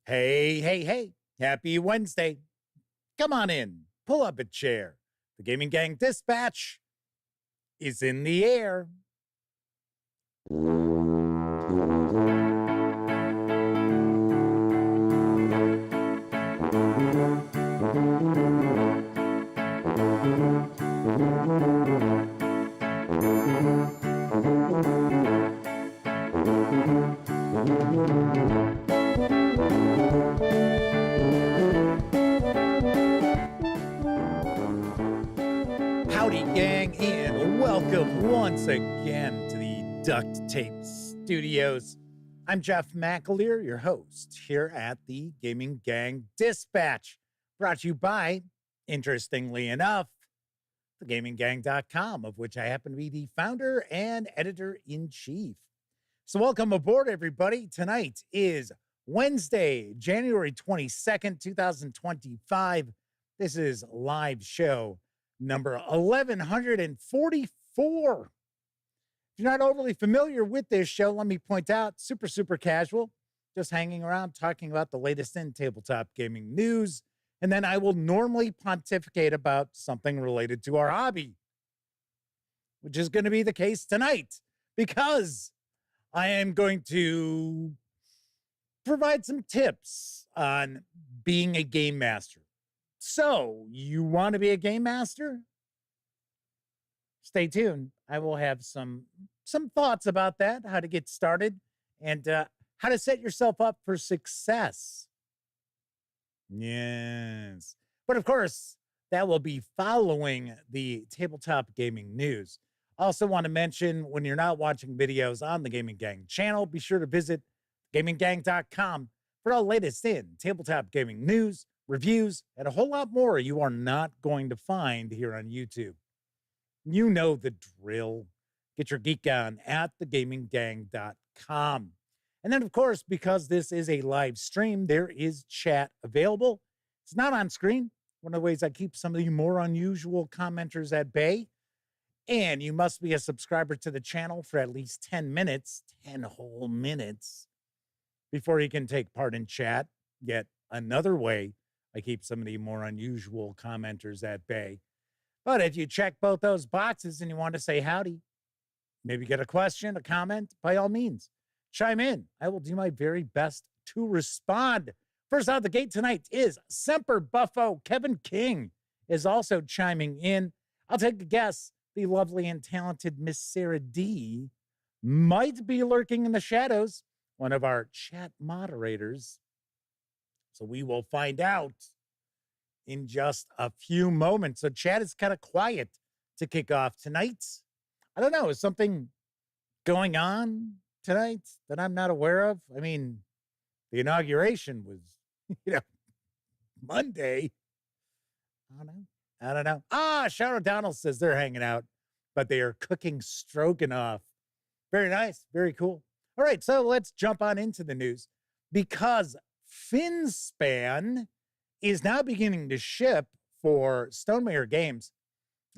Hey, hey, hey. Happy Wednesday. Come on in. Pull up a chair. The Gaming Gang Dispatch is in the air. Howdy, gang, and welcome once again to the Duct Tape Studios. I'm Jeff McAleer, your host here at the Gaming Gang Dispatch, brought to you by, interestingly enough, thegaminggang.com, of which I happen to be the founder and editor-in-chief. So welcome aboard, everybody. Tonight is Wednesday, January 22nd, 2025. This is live show number 1144. If you're not overly familiar with this show, let me point out, super casual, just hanging around talking about the latest in tabletop gaming news. And then I will normally pontificate about something related to our hobby, which is going to be the case tonight, because I am going to provide some tips on being a game master. So, you want to be a game master? Stay tuned. I will have some thoughts about that, how to get started, and how to set yourself up for success. Yes. But of course, that will be following the tabletop gaming news. Also want to mention, when you're not watching videos on the Gaming Gang channel, be sure to visit gaminggang.com for all latest in tabletop gaming news, reviews, and a whole lot more you are not going to find here on YouTube. You know the drill. Get your geek on at thegaminggang.com. And then, of course, because this is a live stream, there is chat available. It's not on screen. One of the ways I keep some of you more unusual commenters at bay. And you must be a subscriber to the channel for at least 10 minutes, 10 whole minutes, before you can take part in chat. Yet another way I keep some of the more unusual commenters at bay. But if you check both those boxes and you want to say howdy, maybe get a question, a comment, by all means, chime in. I will do my very best to respond. First out the gate tonight is Semper Buffo. Kevin King is also chiming in. I'll take a guess. The lovely and talented Miss Sarah D might be lurking in the shadows, one of our chat moderators. So we will find out in just a few moments. So chat is kind of quiet to kick off tonight. I don't know, is something going on tonight that I'm not aware of? I mean, the inauguration was, Monday. I don't know. Sharon O'Donnell says they're hanging out, but they are cooking stroganoff. Very nice. Very cool. All right, so let's jump on into the news, because Finspan is now beginning to ship for Stonemaier Games,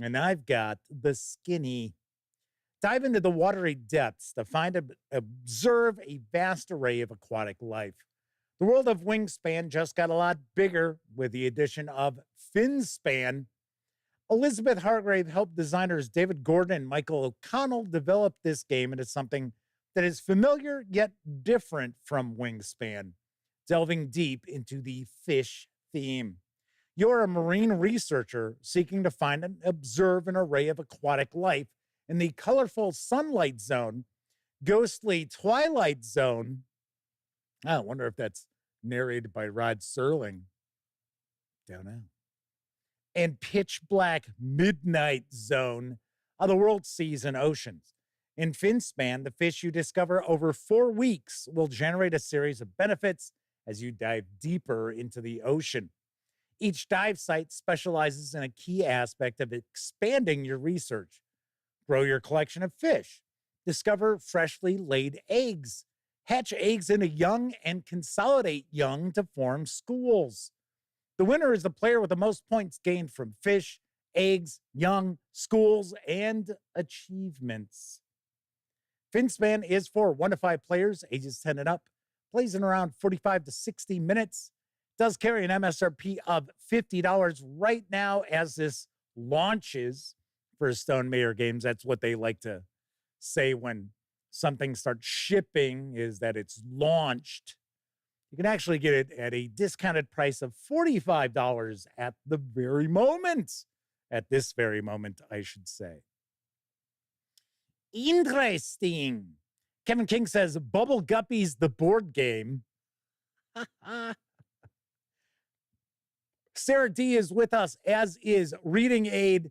and I've got the skinny. Dive into the watery depths to find and observe a vast array of aquatic life. The world of Wingspan just got a lot bigger with the addition of Finspan. Elizabeth Hargrave helped designers David Gordon and Michael O'Connell develop this game into something that is familiar yet different from Wingspan, delving deep into the fish theme. You're a marine researcher seeking to find and observe an array of aquatic life in the colorful Sunlight Zone, ghostly Twilight Zone. I wonder if that's narrated by Rod Serling. Don't know. And pitch black Midnight Zone of the world seas and oceans. In Finspan, the fish you discover over 4 weeks will generate a series of benefits as you dive deeper into the ocean. Each dive site specializes in a key aspect of expanding your research. Grow your collection of fish. Discover freshly laid eggs. Hatch eggs into young and consolidate young to form schools. The winner is the player with the most points gained from fish, eggs, young, schools, and achievements. Finspan is for 1 to 5 players, ages 10 and up. plays in around 45 to 60 minutes. Does carry an MSRP of $50 right now as this launches for Stonemaier Games. That's what they like to say when something starts shipping, is that it's launched. You can actually get it at a discounted price of $45 at the very moment. At this very moment, I should say. Interesting. Kevin King says, Bubble Guppies, the board game. Sarah D is with us, as is Reading Aid.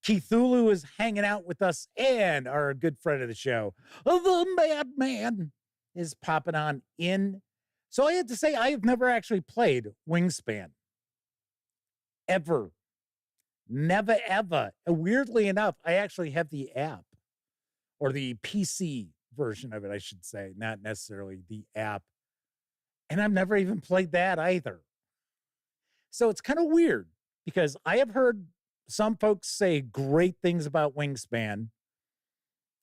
Keithulu is hanging out with us, and our good friend of the show, the Madman, is popping on in. So I had to say, I have never actually played Wingspan. Ever. Never, ever. Weirdly enough, I actually have the app, or the PC version of it, I should say, not necessarily the app. And I've never even played that either. So it's kind of weird, because I have heard some folks say great things about Wingspan.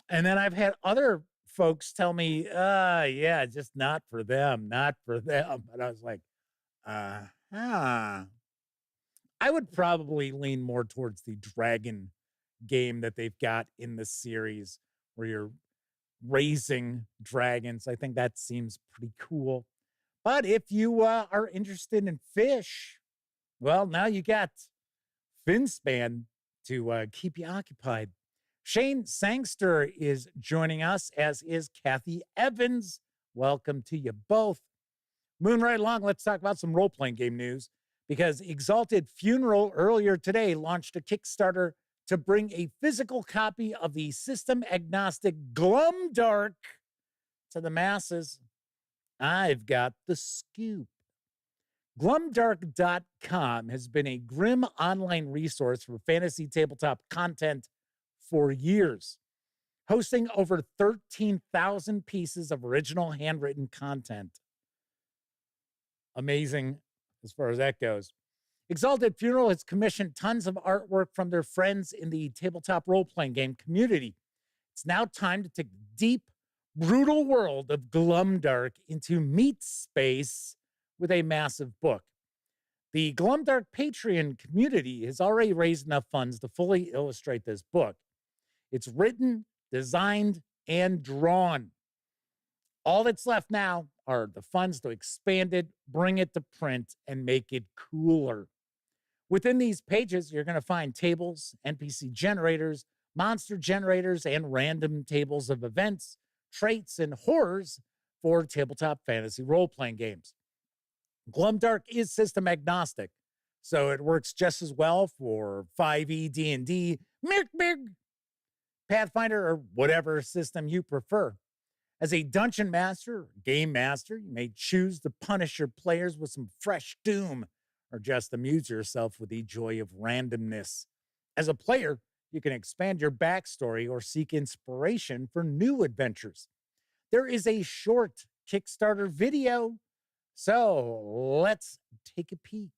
And then I've had other folks tell me, yeah, just not for them, not for them. And I was like, I would probably lean more towards the dragon game that they've got in the series, where you're raising dragons. I think that seems pretty cool. But if you are interested in fish, well, now you got Finspan to keep you occupied. Shane Sangster is joining us, as is Kathy Evans. Welcome to you both. Moving right along, let's talk about some role-playing game news, because Exalted Funeral earlier today launched a Kickstarter to bring a physical copy of the system-agnostic Glumdark to the masses. I've got the scoop. Glumdark.com has been a grim online resource for fantasy tabletop content for years, hosting over 13,000 pieces of original handwritten content. Amazing as far as that goes. Exalted Funeral has commissioned tons of artwork from their friends in the tabletop role-playing game community. It's now time to take the deep, brutal world of Glumdark into meat space with a massive book. The Glumdark Patreon community has already raised enough funds to fully illustrate this book. It's written, designed, and drawn. All that's left now are the funds to expand it, bring it to print, and make it cooler. Within these pages, you're going to find tables, NPC generators, monster generators, and random tables of events, traits, and horrors for tabletop fantasy role-playing games. Glumdark is system agnostic, so it works just as well for 5e D&D, Pathfinder, or whatever system you prefer. As a dungeon master or game master, you may choose to punish your players with some fresh doom, or just amuse yourself with the joy of randomness. As a player, you can expand your backstory or seek inspiration for new adventures. There is a short Kickstarter video, so let's take a peek.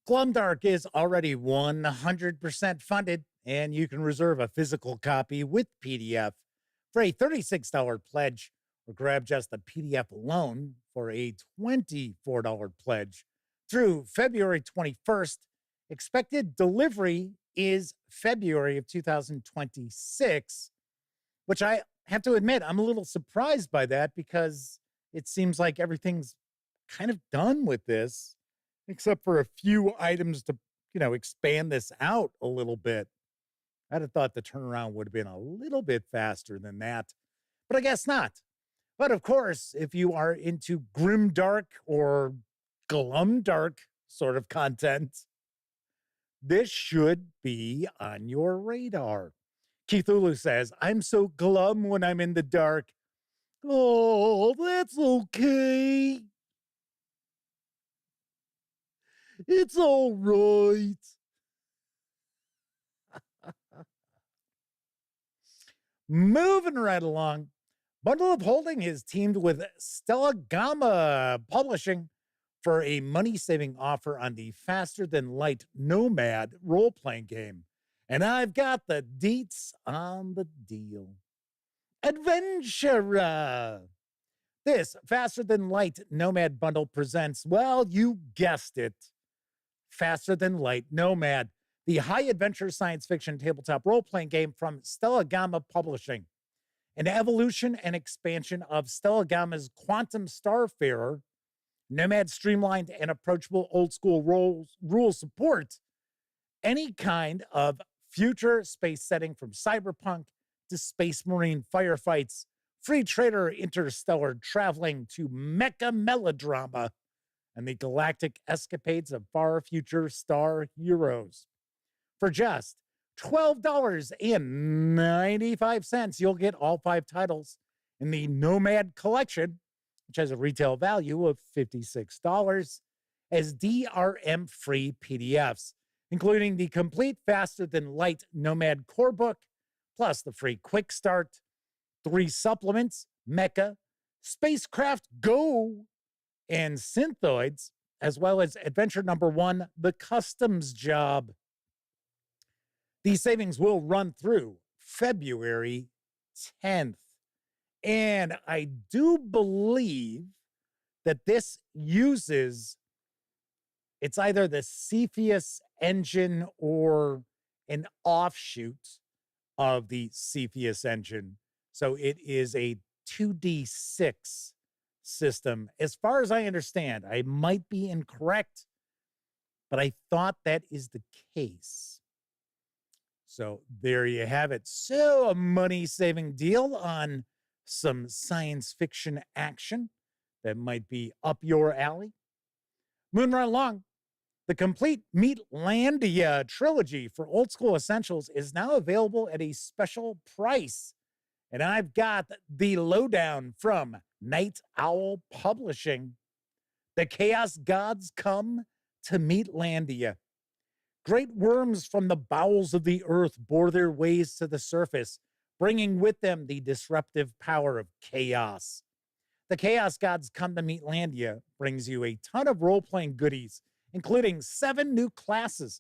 Glumdark is already 100% funded, and you can reserve a physical copy with PDF for a $36 pledge or grab just the PDF alone for a $24 pledge through February 21st. Expected delivery is February of 2026, which I have to admit, I'm a little surprised by that because it seems like everything's kind of done with this, except for a few items to, expand this out a little bit. I'd have thought the turnaround would have been a little bit faster than that, but I guess not. But of course, if you are into grimdark or glumdark sort of content, this should be on your radar. Keith Ulu says, I'm so glum when I'm in the dark. Oh, that's okay. It's all right. Moving right along, Bundle of Holding is teamed with Stellagama Publishing for a money-saving offer on the Faster Than Light Nomad role-playing game. And I've got the deets on the deal. Adventure! This Faster Than Light Nomad bundle presents, well, you guessed it, Faster Than Light Nomad, the high-adventure science fiction tabletop role-playing game from Stellagama Publishing. An evolution and expansion of Stellagama's Quantum Starfarer, Nomad streamlined and approachable old-school rule support any kind of future space setting from cyberpunk to space marine firefights, free trader interstellar traveling to mecha melodrama, and the galactic escapades of far future star heroes. For just $12.95, you'll get all 5 titles in the Nomad Collection, which has a retail value of $56, as DRM-free PDFs, including the complete Faster Than Light Nomad core book, plus the free Quick Start, 3 supplements, Mecha, Spacecraft Go, and Synthoids, as well as Adventure Number 1, The Customs Job. These savings will run through February 10th. And I do believe that this uses, it's either the Cepheus engine or an offshoot of the Cepheus engine. So it is a 2d6 system. As far as I understand, I might be incorrect, but I thought that is the case. So there you have it. So a money-saving deal on some science fiction action that might be up your alley. Moving right along, the complete Meatlandia trilogy for Old School Essentials is now available at a special price. And I've got the lowdown from Night Owl Publishing. The Chaos Gods come to Meatlandia. Great worms from the bowels of the earth bore their ways to the surface, bringing with them the disruptive power of chaos. The Chaos Gods Come to Meatlandia brings you a ton of role-playing goodies, including 7 new classes,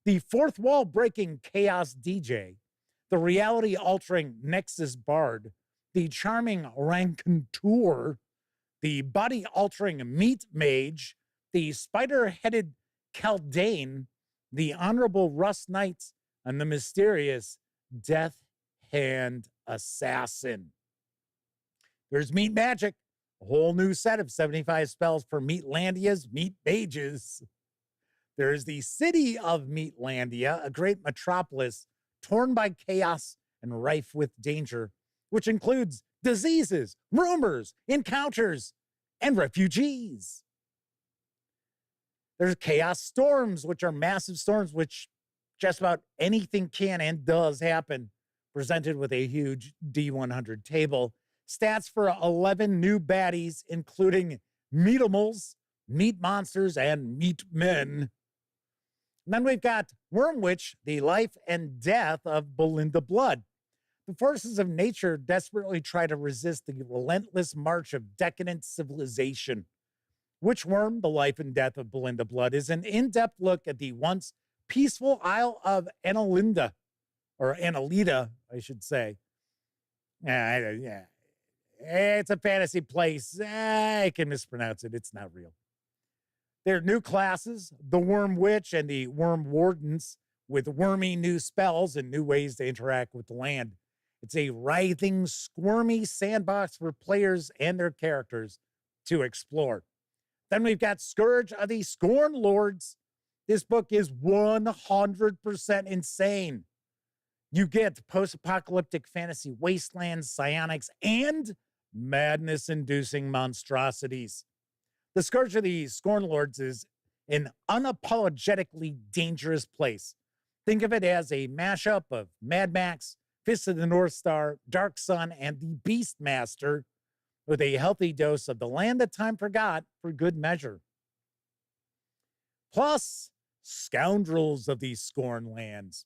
the fourth wall-breaking Chaos DJ, the reality-altering Nexus Bard, the charming Raconteur, the body-altering Meat Mage, the spider-headed Caldane, the Honorable Rust Knight, and the mysterious Death Hand Assassin. There's Meat Magic, a whole new set of 75 spells for Meatlandia's Meat Mages. There's the City of Meatlandia, a great metropolis torn by chaos and rife with danger, which includes diseases, rumors, encounters, and refugees. There's Chaos Storms, which are massive storms, which just about anything can and does happen, presented with a huge D100 table. Stats for 11 new baddies, including Meatimals, Meat Monsters, and Meat Men. And then we've got Wormwitch, the life and death of Belinda Blood. The forces of nature desperately try to resist the relentless march of decadent civilization. Witchworm, the life and death of Belinda Blood, is an in-depth look at the once peaceful Isle of Annalida, or Annalida, I should say. It's a fantasy place. I can mispronounce it. It's not real. There are new classes, the Worm Witch and the Worm Wardens, with wormy new spells and new ways to interact with the land. It's a writhing, squirmy sandbox for players and their characters to explore. Then we've got Scourge of the Scorn Lords. This book is 100% insane. You get post-apocalyptic fantasy wastelands, psionics, and madness-inducing monstrosities. The Scourge of the Scorn Lords is an unapologetically dangerous place. Think of it as a mashup of Mad Max, Fist of the North Star, Dark Sun, and the Beastmaster, with a healthy dose of the land that time forgot for good measure. Plus, Scoundrels of the Scorn Lands.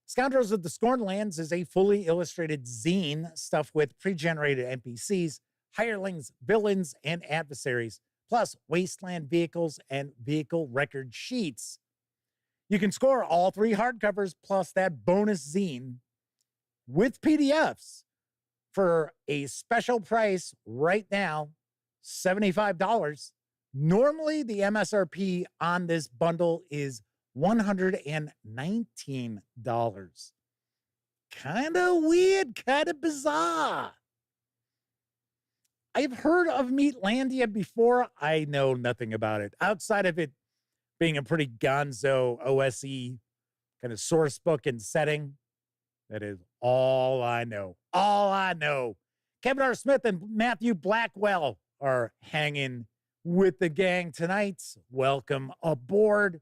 Scoundrels of the Scorn Lands is a fully illustrated zine stuffed with pre-generated NPCs, hirelings, villains, and adversaries, plus wasteland vehicles and vehicle record sheets. You can score all 3 hardcovers plus that bonus zine with PDFs for a special price right now, $75. Normally, the MSRP on this bundle is $119. Kind of weird, kind of bizarre. I've heard of Meatlandia before. I know nothing about it outside of it being a pretty gonzo OSE kind of source book and setting. That is all I know. All I know. Kevin R. Smith and Matthew Blackwell are hanging with the gang tonight. Welcome aboard.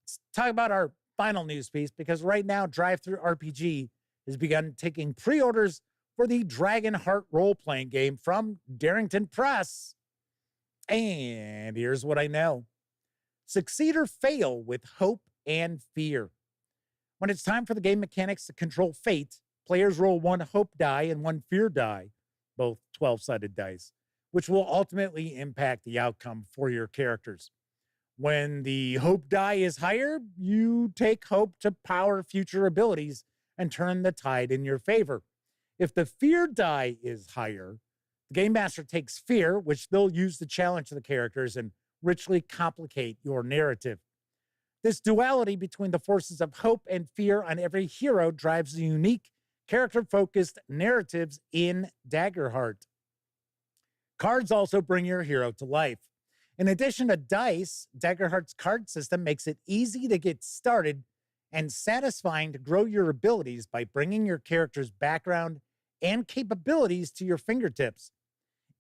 Let's talk about our final news piece, because right now DriveThruRPG has begun taking pre-orders for the Dragonheart role-playing game from Darrington Press. And here's what I know. Succeed or fail with hope and fear. When it's time for the game mechanics to control fate, players roll 1 hope die and 1 fear die, both 12-sided dice, which will ultimately impact the outcome for your characters. When the hope die is higher, you take hope to power future abilities and turn the tide in your favor. If the fear die is higher, the game master takes fear, which they'll use to challenge the characters and richly complicate your narrative. This duality between the forces of hope and fear on every hero drives the unique, character-focused narratives in Daggerheart. Cards also bring your hero to life. In addition to dice, Daggerheart's card system makes it easy to get started and satisfying to grow your abilities by bringing your character's background and capabilities to your fingertips.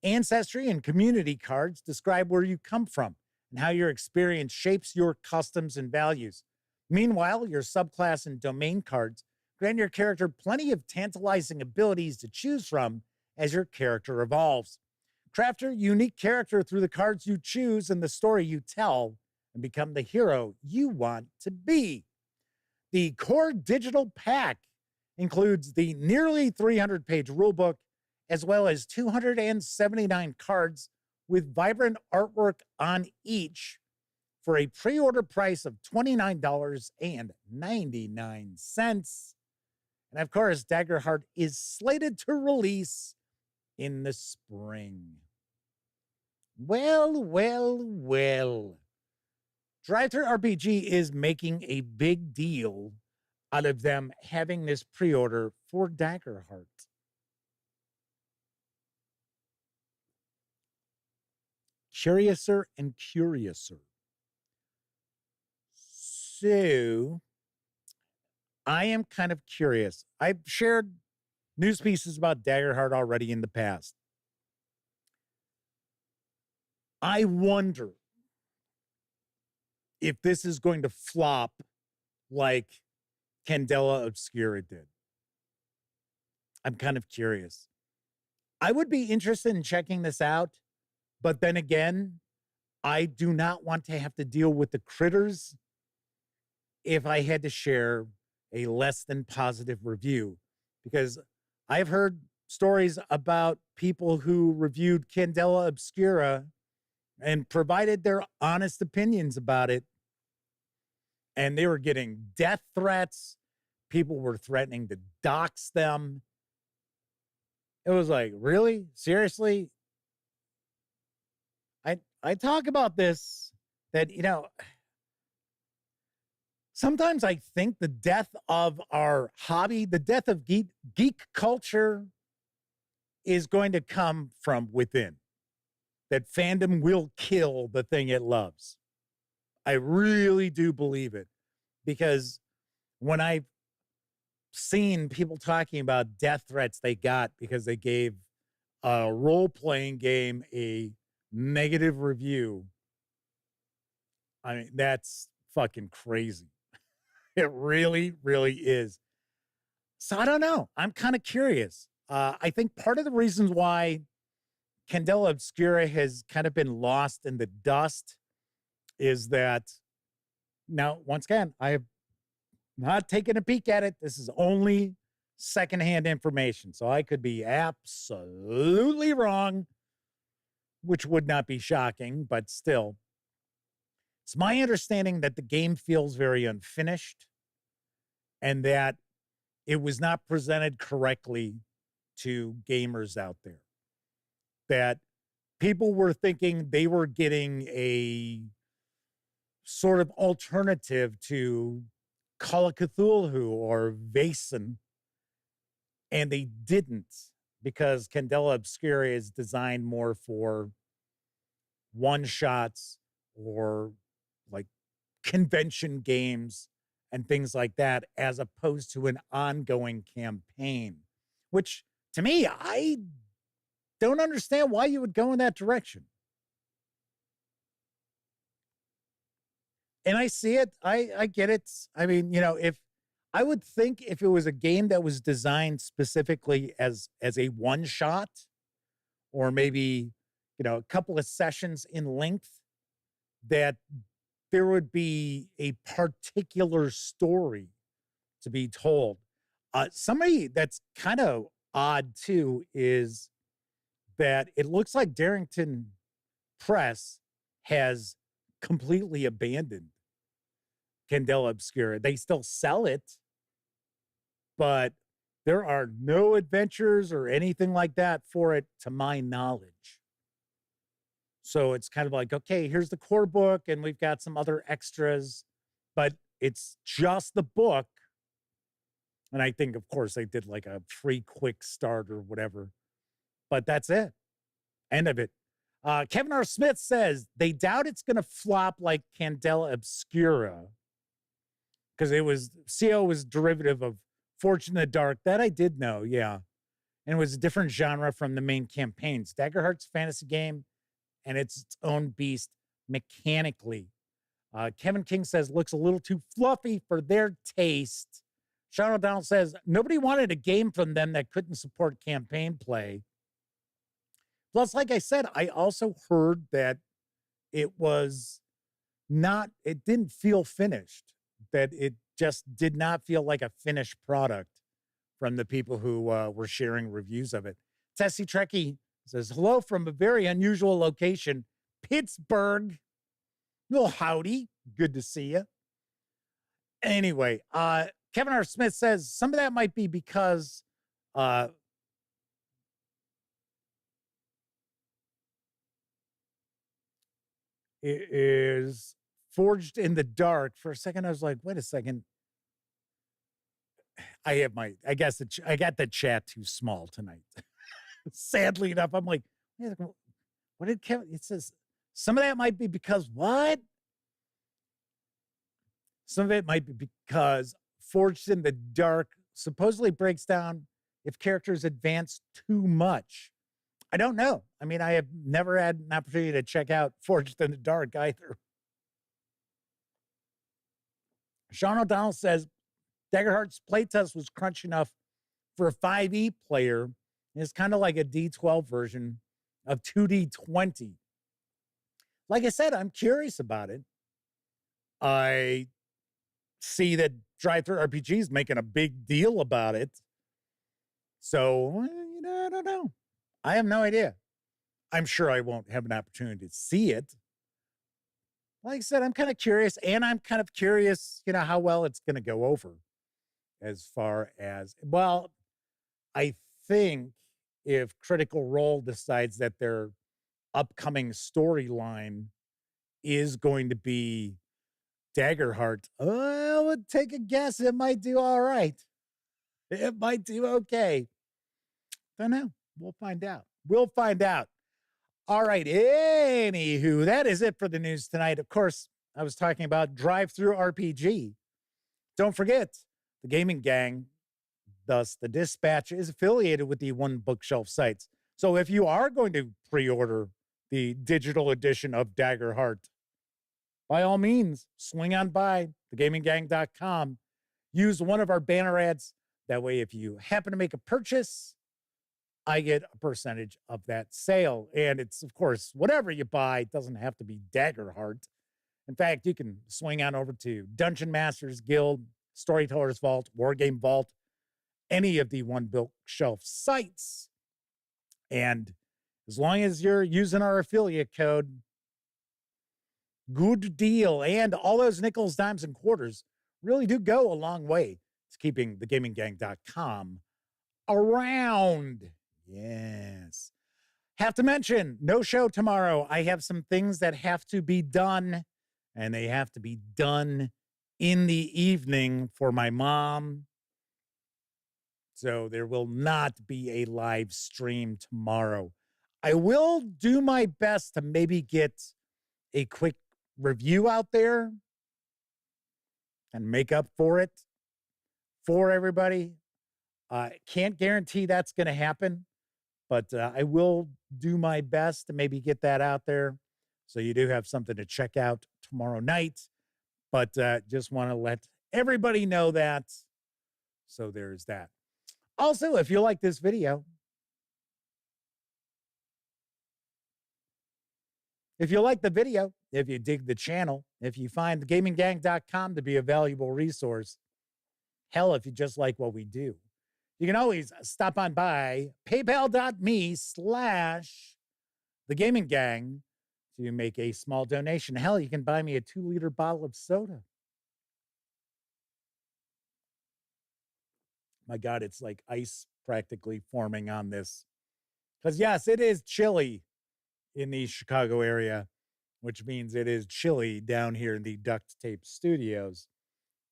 Ancestry and community cards describe where you come from and how your experience shapes your customs and values. Meanwhile, your subclass and domain cards grant your character plenty of tantalizing abilities to choose from as your character evolves. Craft your unique character through the cards you choose and the story you tell, and become the hero you want to be. The core digital pack includes the nearly 300-page rulebook, as well as 279 cards with vibrant artwork on each for a pre-order price of $29.99. And of course, Daggerheart is slated to release in the spring. Well, well, well. DriveThruRPG is making a big deal out of them having this pre-order for Daggerheart. Curiouser and curiouser. So, I am kind of curious. I've shared news pieces about Daggerheart already in the past. I wonder if this is going to flop like Candela Obscura did. I'm kind of curious. I would be interested in checking this out, but then again, I do not want to have to deal with the critters if I had to share a less than positive review, because I've heard stories about people who reviewed Candela Obscura and provided their honest opinions about it, and they were getting death threats. People were threatening to dox them. It was like, really? Seriously? I talk about this, that, sometimes I think the death of our hobby, the death of geek culture is going to come from within. That fandom will kill the thing it loves. I really do believe it, because when I've seen people talking about death threats they got because they gave a role-playing game a negative review, I mean, that's fucking crazy. It really, really is. So I don't know. I'm kind of curious. I think part of the reasons why Candela Obscura has kind of been lost in the dust is that, now, once again, I have not taken a peek at it. This is only secondhand information. So I could be absolutely wrong, which would not be shocking, but still. It's my understanding that the game feels very unfinished and that it was not presented correctly to gamers out there. That people were thinking they were getting a sort of alternative to Call of Cthulhu or Vaesen, and they didn't, because Candela Obscura is designed more for one-shots or like convention games and things like that, as opposed to an ongoing campaign, which to me, I don't understand why you would go in that direction. And I see it. I get it. I mean, if I would think if it was a game that was designed specifically as a one shot, or maybe, a couple of sessions in length, that there would be a particular story to be told. Somebody that's kind of odd too is that it looks like Darrington Press has completely abandoned Candela Obscura. They still sell it, but there are no adventures or anything like that for it, to my knowledge. So it's kind of like, okay, here's the core book, and we've got some other extras, but it's just the book. And I think, of course, they did like a free quick start or whatever, but that's it. End of it. Kevin R. Smith says they doubt it's going to flop like Candela Obscura, because CO was derivative of Forge in the Dark. That I did know, yeah. And it was a different genre from the main campaigns. Daggerheart's fantasy game, and it's its own beast mechanically. Kevin King says, looks a little too fluffy for their taste. Sean O'Donnell says, nobody wanted a game from them that couldn't support campaign play. Plus, like I said, I also heard that it didn't feel finished, that it just did not feel like a finished product from the people who were sharing reviews of it. Tessie Trekkie says, hello from a very unusual location, Pittsburgh. Well, howdy. Good to see you. Anyway, Kevin R. Smith says some of that might be because it is Forged in the Dark. For a second, I was like, wait a second. I got the chat too small tonight. Sadly enough, I'm like, what did Kevin? It says some of that might be because what? Some of it might be because Forged in the Dark supposedly breaks down if characters advance too much. I don't know. I mean, I have never had an opportunity to check out Forged in the Dark either. Sean O'Donnell says Daggerheart's playtest was crunch enough for a 5e player. It's kind of like a D12 version of 2D20. Like I said, I'm curious about it. I see that DriveThruRPG is making a big deal about it. So, I don't know. I have no idea. I'm sure I won't have an opportunity to see it. Like I said, I'm kind of curious, and I'm kind of curious, how well it's going to go over as far as, well, I think if Critical Role decides that their upcoming storyline is going to be Daggerheart. I would take a guess. It might do all right. It might do okay. Don't know. We'll find out. We'll find out. All right. Anywho, that is it for the news tonight. Of course, I was talking about DriveThruRPG. Don't forget, the gaming gang, thus the Dispatch, is affiliated with the One Bookshelf sites. So if you are going to pre-order the digital edition of Daggerheart, by all means, swing on by thegaminggang.com. Use one of our banner ads. That way, if you happen to make a purchase, I get a percentage of that sale. And it's, of course, whatever you buy. It doesn't have to be Daggerheart. In fact, you can swing on over to Dungeon Masters Guild, Storyteller's Vault, Wargame Vault, any of the One Bookshelf sites. And as long as you're using our affiliate code, good deal. And all those nickels, dimes, and quarters really do go a long way to keeping thegaminggang.com around. Yes. Have to mention, no show tomorrow. I have some things that have to be done, and they have to be done in the evening for my mom. So there will not be a live stream tomorrow. I will do my best to maybe get a quick review out there and make up for it for everybody. Can't guarantee that's going to happen, but I will do my best to maybe get that out there. So you do have something to check out tomorrow night, but just want to let everybody know that. So there's that. Also, if you like this video, if you like the video, if you dig the channel, if you find thegaminggang.com to be a valuable resource, hell, if you just like what we do, you can always stop on by paypal.me/thegaminggang to make a small donation. Hell, you can buy me a 2-liter bottle of soda. My God, it's like ice practically forming on this. Because yes, it is chilly in the Chicago area, which means it is chilly down here in the Duct Tape Studios.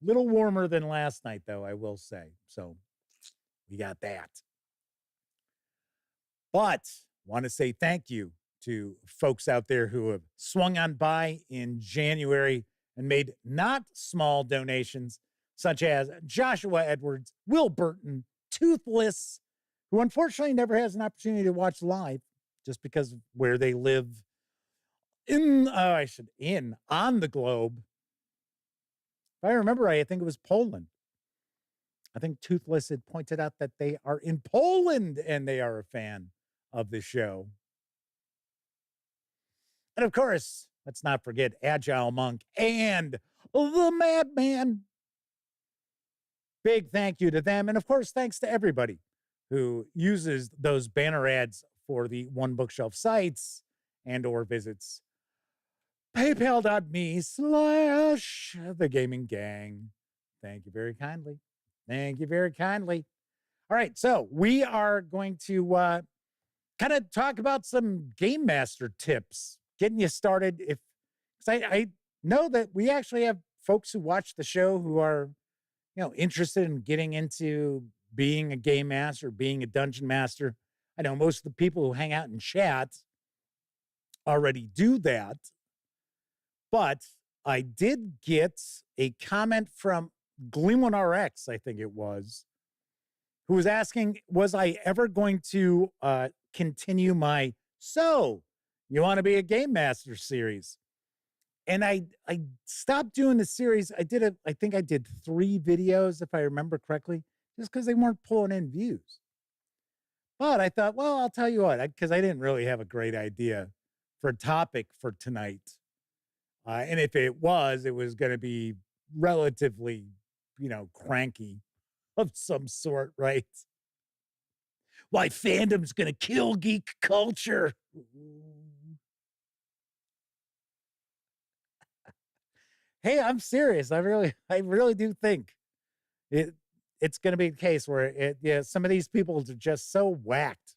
A little warmer than last night, though, I will say. So we got that. But want to say thank you to folks out there who have swung on by in January and made not small donations, such as Joshua Edwards, Will Burton, Toothless, who unfortunately never has an opportunity to watch live just because of where they live on the globe. If I remember right, I think it was Poland. I think Toothless had pointed out that they are in Poland and they are a fan of the show. And of course, let's not forget Agile Monk and the Madman. Big thank you to them. And of course, thanks to everybody who uses those banner ads for the One Bookshelf sites and or visits paypal.me/thegaminggang. Thank you very kindly. Thank you very kindly. All right, so we are going to kind of talk about some Game Master tips, getting you started. Because I know that we actually have folks who watch the show who are, interested in getting into being a game master, being a dungeon master. I know most of the people who hang out in chat already do that. But I did get a comment from Gleam1RX, I think it was, who was asking, was I ever going to continue my So You Want to Be a Game Master series? And I stopped doing the series. I think I did 3 videos, if I remember correctly, just because they weren't pulling in views. But I thought, well, I'll tell you what, because I didn't really have a great idea for a topic for tonight. And if it was going to be relatively, cranky of some sort, right? Why fandom's going to kill geek culture. Hey, I'm serious. I really do think it's going to be a case where some of these people are just so whacked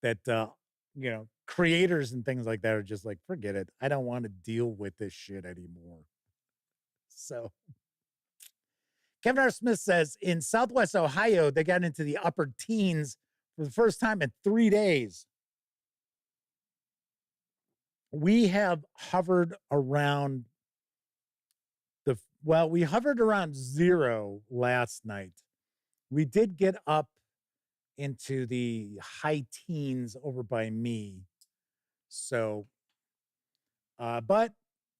that, creators and things like that are just like, forget it. I don't want to deal with this shit anymore. So Kevin R. Smith says in Southwest Ohio, they got into the upper teens for the first time in 3 days. We have hovered around we hovered around 0 last night. We did get up into the high teens over by me. So, but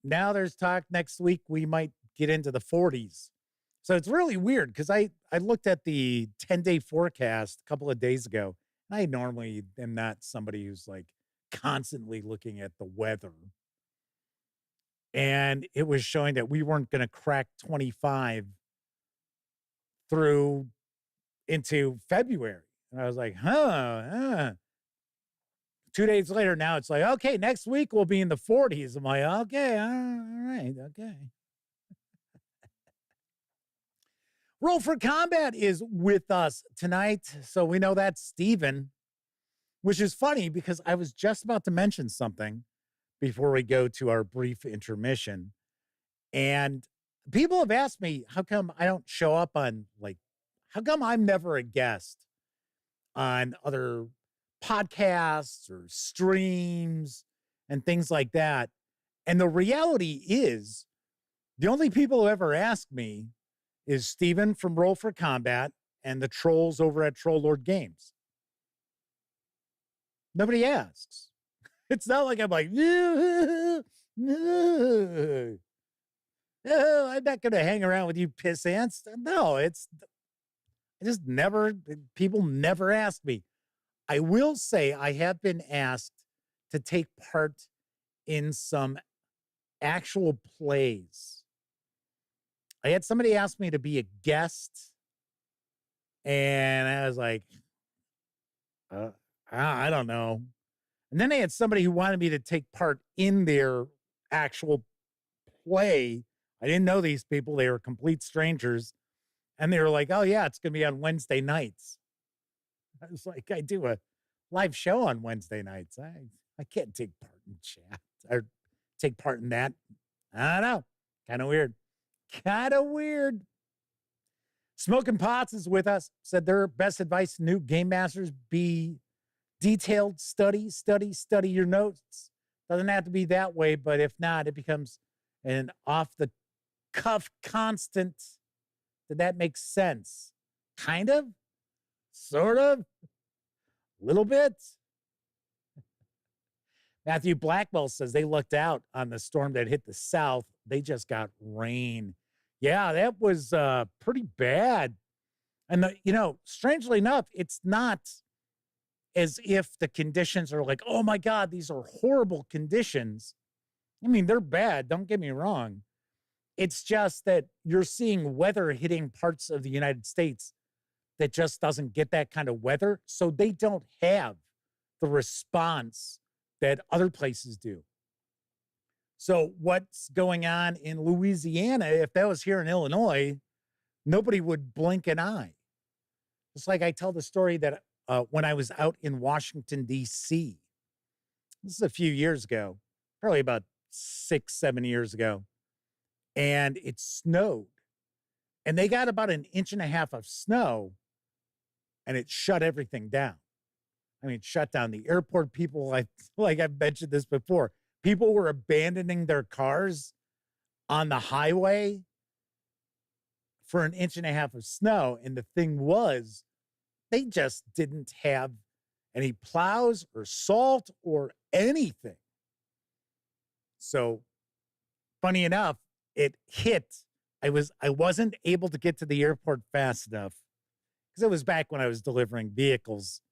now there's talk next week we might get into the 40s. So it's really weird because I looked at the 10-day forecast a couple of days ago. And I normally am not somebody who's like constantly looking at the weather. And it was showing that we weren't going to crack 25 through into February. And I was like, 2 days later, now it's like, okay, next week we'll be in the 40s. I'm like, okay, all right, okay. Roll for Combat is with us tonight. So we know that's Steven, which is funny because I was just about to mention something before we go to our brief intermission. And people have asked me, how come I don't show up on, how come I'm never a guest on other podcasts or streams and things like that? And the reality is, the only people who ever ask me is Steven from Roll for Combat and the trolls over at Troll Lord Games. Nobody asks. It's not like I'm like, I'm not going to hang around with you piss ants. No, people never ask me. I will say I have been asked to take part in some actual plays. I had somebody ask me to be a guest, and I was like, I don't know. And then I had somebody who wanted me to take part in their actual play. I didn't know these people. They were complete strangers. And they were like, oh, yeah, it's going to be on Wednesday nights. I was like, I do a live show on Wednesday nights. I can't take part in chat or take part in that. I don't know. Kind of weird. Kind of weird. Smoking Pots is with us. Said their best advice to new game masters be detailed study your notes. Doesn't have to be that way, but if not, it becomes an off-the-cuff constant. Did that make sense? Kind of? Sort of? A little bit? Matthew Blackwell says they looked out on the storm that hit the south. They just got rain. Yeah, that was pretty bad. And, strangely enough, it's not as if the conditions are like, oh my God, these are horrible conditions. I mean, they're bad. Don't get me wrong. It's just that you're seeing weather hitting parts of the United States that just doesn't get that kind of weather. So they don't have the response that other places do. So what's going on in Louisiana, if that was here in Illinois, nobody would blink an eye. It's like I tell the story that when I was out in Washington, D.C., this is a few years ago, probably about 6-7 years ago, and it snowed. And they got about 1.5 inches of snow, and it shut everything down. I mean, shut down the airport. People, like I've mentioned this before, people were abandoning their cars on the highway for 1.5 inches of snow. And the thing was, they just didn't have any plows or salt or anything. So funny enough, it hit. I wasn't able to get to the airport fast enough because it was back when I was delivering vehicles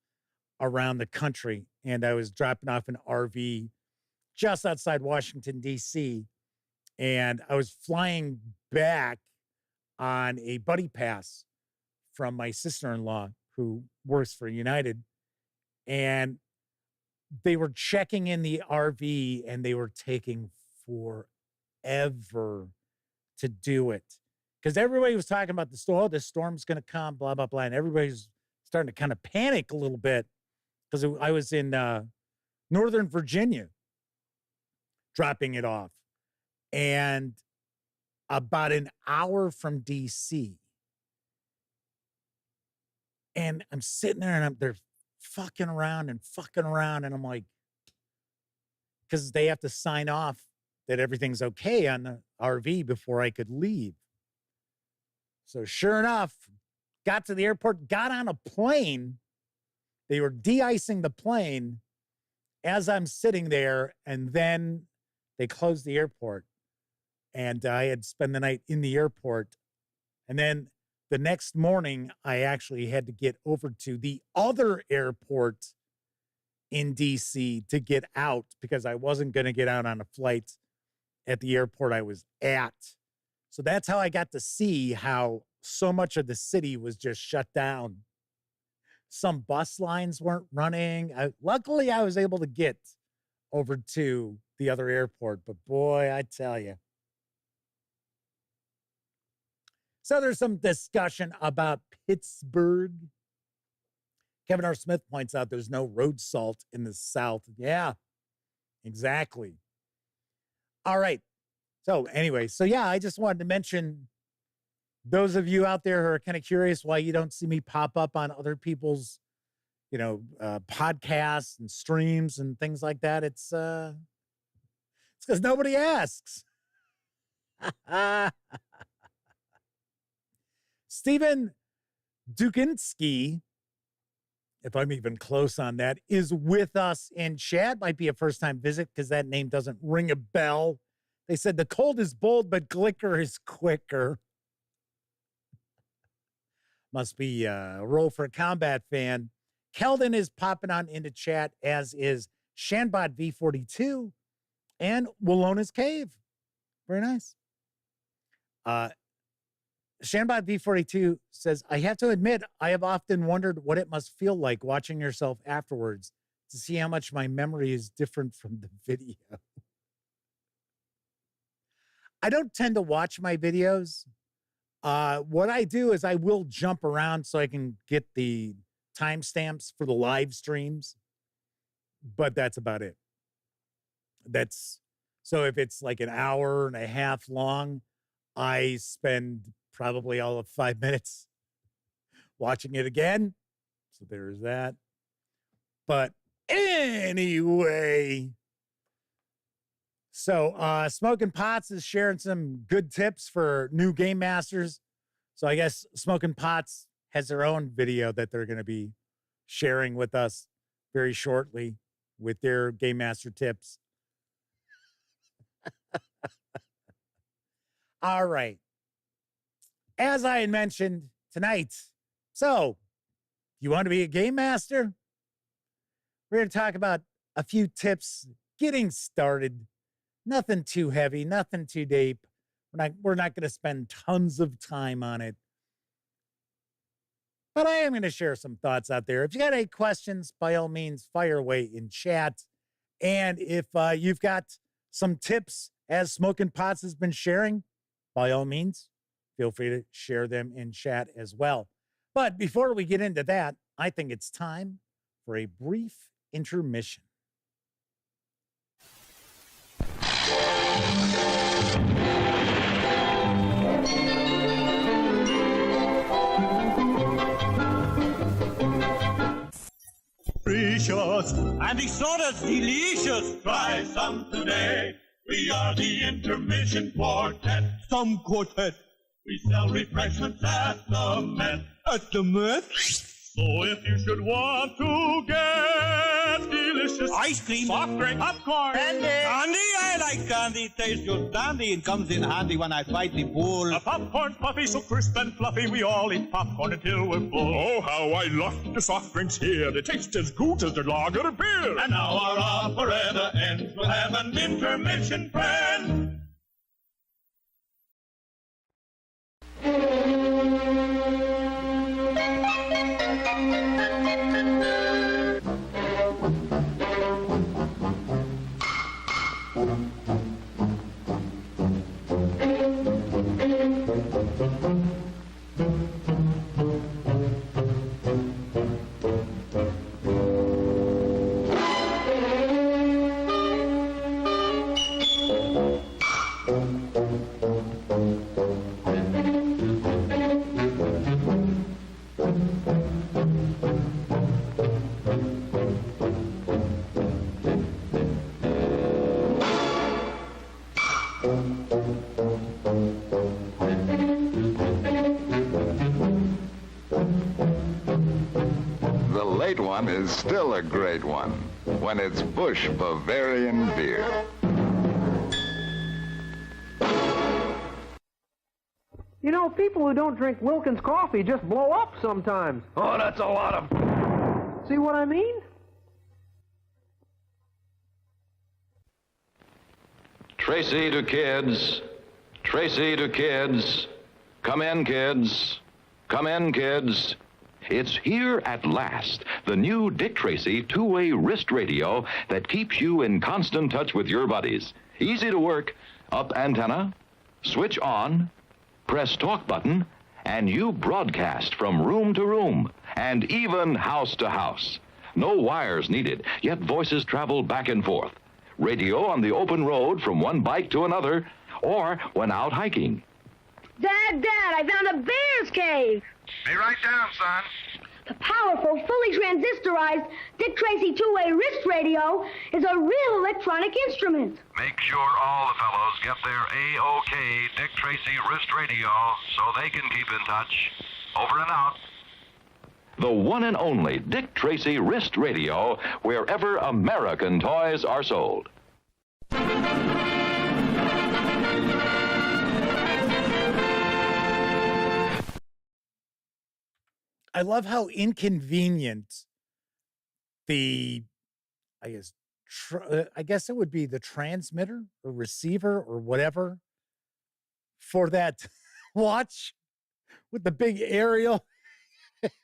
around the country, and I was dropping off an RV just outside Washington, D.C., and I was flying back on a buddy pass from my sister-in-law who works for United, and they were checking in the RV, and they were taking forever to do it because everybody was talking about the storm. Oh, the storm's going to come, blah, blah, blah. And everybody's starting to kind of panic a little bit. because I was in Northern Virginia dropping it off, and about an hour from DC. And I'm sitting there and they're fucking around. And I'm like, because they have to sign off that everything's okay on the RV before I could leave. So sure enough, got to the airport, got on a plane. They were de-icing the plane as I'm sitting there, and then they closed the airport. And I had spent the night in the airport. And then the next morning, I actually had to get over to the other airport in DC to get out because I wasn't going to get out on a flight at the airport I was at. So that's how I got to see how so much of the city was just shut down. Some bus lines weren't running. Luckily, I was able to get over to the other airport, but boy, I tell you. So there's some discussion about Pittsburgh. Kevin R. Smith points out there's no road salt in the South. Yeah, exactly. All right. So anyway, I just wanted to mention those of you out there who are kind of curious why you don't see me pop up on other people's, podcasts and streams and things like that. It's because nobody asks. Stephen Dukinski, if I'm even close on that, is with us in chat. Might be a first-time visit because that name doesn't ring a bell. They said the cold is bold, but glicker is quicker. Must be a Roll for Combat fan. Keldon is popping on into chat, as is Shanbot V42 and Wallona's Cave. Very nice. Shanbot V42 says, I have to admit, I have often wondered what it must feel like watching yourself afterwards to see how much my memory is different from the video. I don't tend to watch my videos. What I do is I will jump around so I can get the timestamps for the live streams, but that's about it. So if it's like an hour and a half long, I spend probably all of 5 minutes watching it again. So there's that. But anyway, so Smoking Pots is sharing some good tips for new game masters. So I guess Smoking Pots has their own video that they're going to be sharing with us very shortly with their game master tips. All right. As I had mentioned tonight, so you want to be a game master? We're going to talk about a few tips getting started. Nothing too heavy, nothing too deep. We're not going to spend tons of time on it. But I am going to share some thoughts out there. If you got any questions, by all means, fire away in chat. And if you've got some tips, as Smoking Pots has been sharing, by all means, feel free to share them in chat as well. But before we get into that, I think it's time for a brief intermission. Precious and it's not as delicious. Try some today. We are the Intermission Quartet. Some quartet. We sell refreshments at the Met. At the Met? So if you should want to get delicious ice cream, soft drink, popcorn, candy. Candy, I like candy. It tastes just dandy and comes in handy when I fight the bull. A popcorn's puffy, so crisp and fluffy. We all eat popcorn until we're full. Oh, how I love the soft drinks here. They taste as good as the lager beer. And now our operetta ends. We'll have an intermission, friend. game is still a great one when it's Busch Bavarian beer. You know, people who don't drink Wilkins coffee just blow up sometimes. Oh, that's a lot of... See what I mean? Tracy to kids. Tracy to kids. Come in, kids. Come in, kids. It's here at last, the new Dick Tracy two-way wrist radio that keeps you in constant touch with your buddies. Easy to work. Up antenna, switch on, press talk button, and you broadcast from room to room and even house to house. No wires needed, yet voices travel back and forth. Radio on the open road from one bike to another, or when out hiking. Dad, I found a bear's cave. Be right down, son. The powerful, fully transistorized Dick Tracy two-way wrist radio is a real electronic instrument. Make sure all the fellows get their A-OK Dick Tracy wrist radio so they can keep in touch. Over and out. The one and only Dick Tracy wrist radio, wherever American toys are sold. I love how inconvenient the, I guess it would be the transmitter or receiver or whatever for that watch with the big aerial.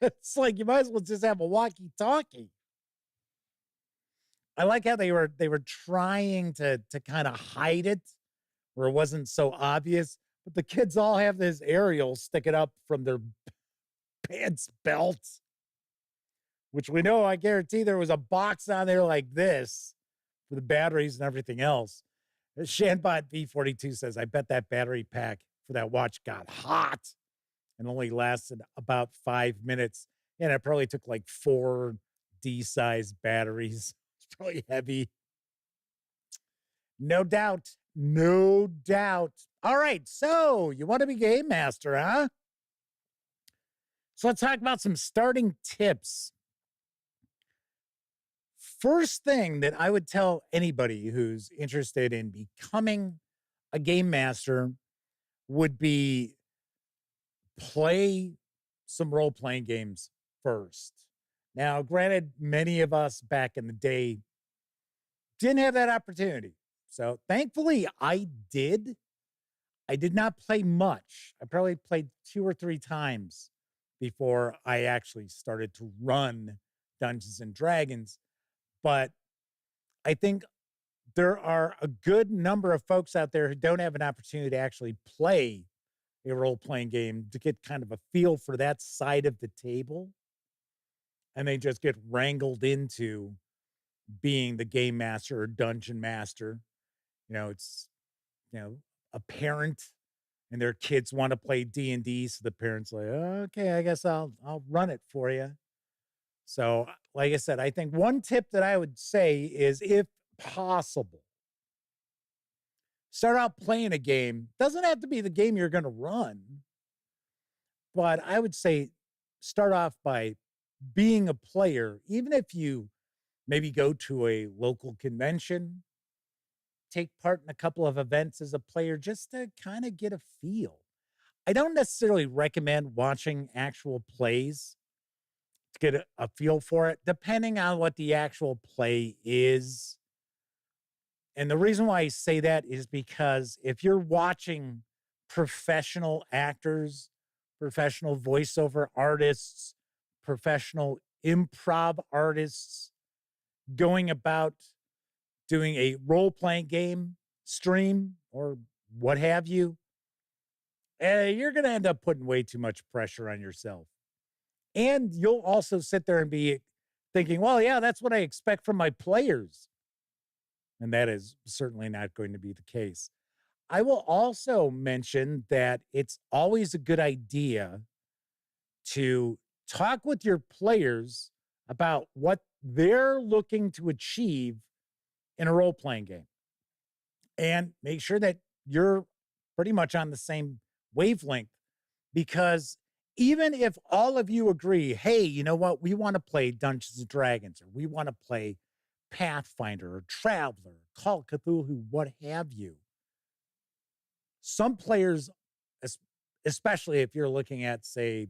It's like you might as well just have a walkie-talkie. I like how they were trying to kind of hide it where it wasn't so obvious, but the kids all have this aerial sticking up from their pants belt, which we know, I guarantee there was a box on there like this for the batteries and everything else. Shanbot V42 says, I bet that battery pack for that watch got hot and only lasted about 5 minutes. And it probably took like 4 D-sized batteries. It's probably heavy. No doubt. No doubt. All right. So you want to be game master, huh? So let's talk about some starting tips. First thing that I would tell anybody who's interested in becoming a game master would be play some role-playing games first. Now, granted, many of us back in the day didn't have that opportunity. So thankfully, I did. I did not play much. I probably played 2 or 3 times before I actually started to run Dungeons and Dragons. But I think there are a good number of folks out there who don't have an opportunity to actually play a role-playing game to get kind of a feel for that side of the table. And they just get wrangled into being the game master or dungeon master. You know, it's, a parent and their kids want to play D&D. So the parent's like, okay, I guess I'll run it for you. So like I said, I think one tip that I would say is, if possible, start out playing a game. Doesn't have to be the game you're going to run, but I would say start off by being a player, even if you maybe go to a local convention, take part in a couple of events as a player, just to kind of get a feel. I don't necessarily recommend watching actual plays to get a feel for it, depending on what the actual play is. And the reason why I say that is because if you're watching professional actors, professional voiceover artists, professional improv artists going about doing a role-playing game stream or what have you, you're going to end up putting way too much pressure on yourself. And you'll also sit there and be thinking, well, yeah, that's what I expect from my players. And that is certainly not going to be the case. I will also mention that it's always a good idea to talk with your players about what they're looking to achieve in a role-playing game. And make sure that you're pretty much on the same wavelength, because even if all of you agree, hey, you know what? We want to play Dungeons and Dragons, or we want to play Pathfinder or Traveler, Call of Cthulhu, what have you. Some players, especially if you're looking at, say,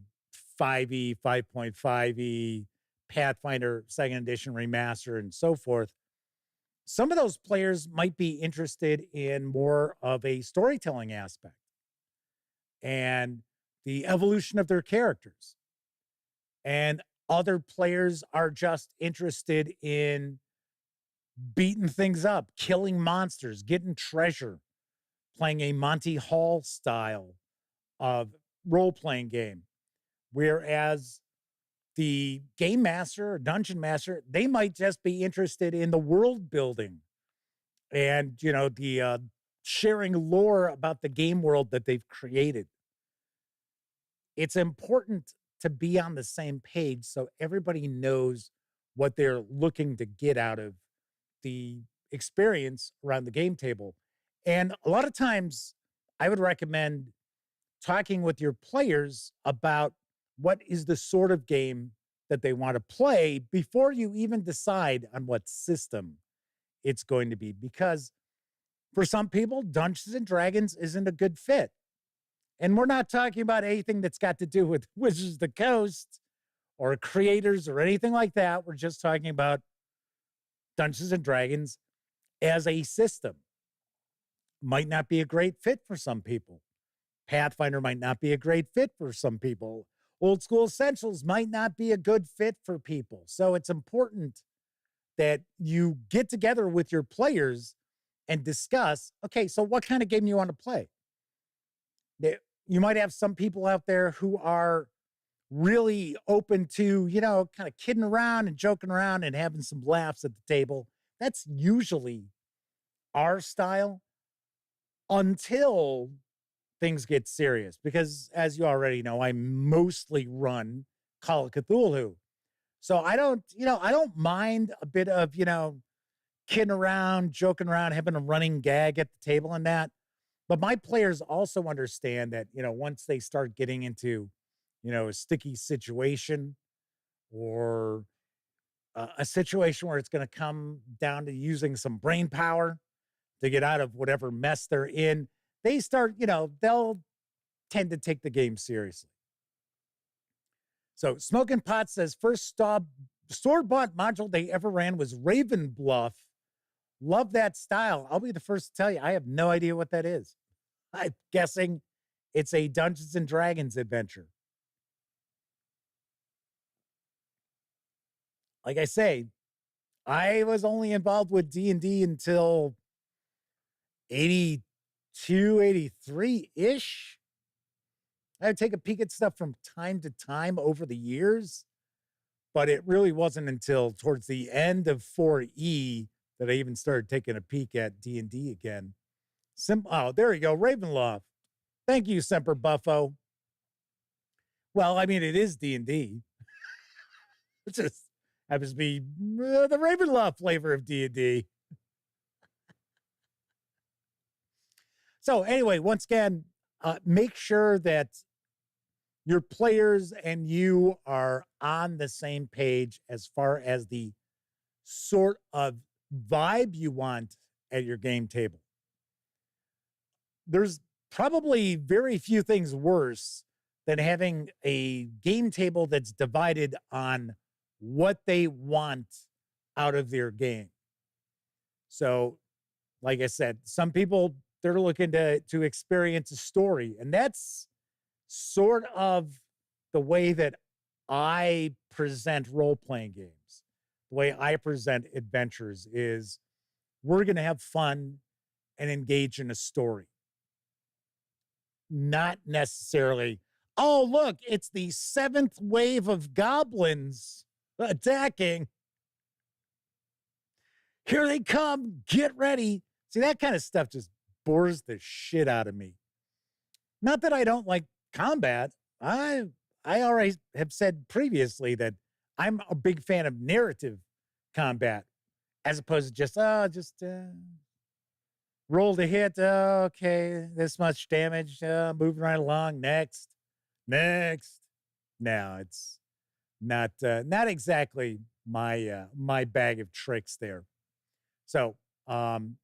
5e, 5.5e, Pathfinder 2nd Edition Remaster, and so forth, some of those players might be interested in more of a storytelling aspect and the evolution of their characters. And other players are just interested in beating things up, killing monsters, getting treasure, playing a Monty Hall style of role-playing game. Whereas the game master or dungeon master, they might just be interested in the world building and, you know, the sharing lore about the game world that they've created. It's important to be on the same page so everybody knows what they're looking to get out of the experience around the game table. And a lot of times I would recommend talking with your players about what is the sort of game that they want to play before you even decide on what system it's going to be. Because for some people, Dungeons and Dragons isn't a good fit. And we're not talking about anything that's got to do with Wizards of the Coast or creators or anything like that. We're just talking about Dungeons and Dragons as a system. Might not be a great fit for some people. Pathfinder might not be a great fit for some people. Old School Essentials might not be a good fit for people. So it's important that you get together with your players and discuss, okay, so what kind of game you want to play? You might have some people out there who are really open to, you know, kind of kidding around and joking around and having some laughs at the table. That's usually our style until things get serious. Because as you already know, I mostly run Call of Cthulhu. So I don't mind a bit of, kidding around, joking around, having a running gag at the table and that. But my players also understand that, once they start getting into, a sticky situation or a situation where it's going to come down to using some brain power to get out of whatever mess they're in, they start, they'll tend to take the game seriously. So Smoking Pot says, first store-bought module they ever ran was Raven Bluff. Love that style. I'll be the first to tell you, I have no idea what that is. I'm guessing it's a Dungeons and Dragons adventure. Like I say, I was only involved with D&D until 82, 83-ish. I would take a peek at stuff from time to time over the years, but it really wasn't until towards the end of 4E that I even started taking a peek at D&D again. Oh, there you go, Ravenloft. Thank you, Semper Buffo. Well, I mean, it is D&D. It just happens to be the Ravenloft flavor of D&D. So anyway, once again, make sure that your players and you are on the same page as far as the sort of vibe you want at your game table. There's probably very few things worse than having a game table that's divided on what they want out of their game. So, like I said, some people, they're looking to experience a story. And that's sort of the way that I present role-playing games. The way I present adventures is we're going to have fun and engage in a story. Not necessarily, oh, look, it's the 7th wave of goblins attacking. Here they come. Get ready. See, that kind of stuff just bores the shit out of me. Not that I don't like combat. I already have said previously that I'm a big fan of narrative combat as opposed to just roll to hit. Okay, this much damage. Moving right along. Next. No, it's not exactly my my bag of tricks there. So, Kevin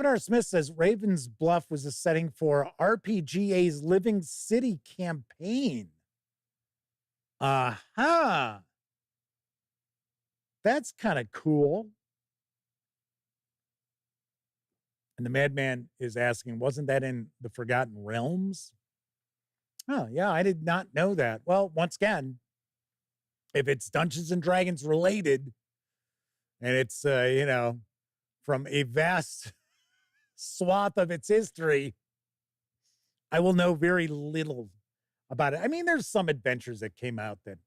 R. Smith says Raven's Bluff was a setting for RPGA's Living City campaign. Aha. That's kind of cool. And the Madman is asking, wasn't that in the Forgotten Realms? Oh, yeah, I did not know that. Well, once again, if it's Dungeons and Dragons related, and it's, you know, from a vast swath of its history, I will know very little about it. I mean, there's some adventures that came out that,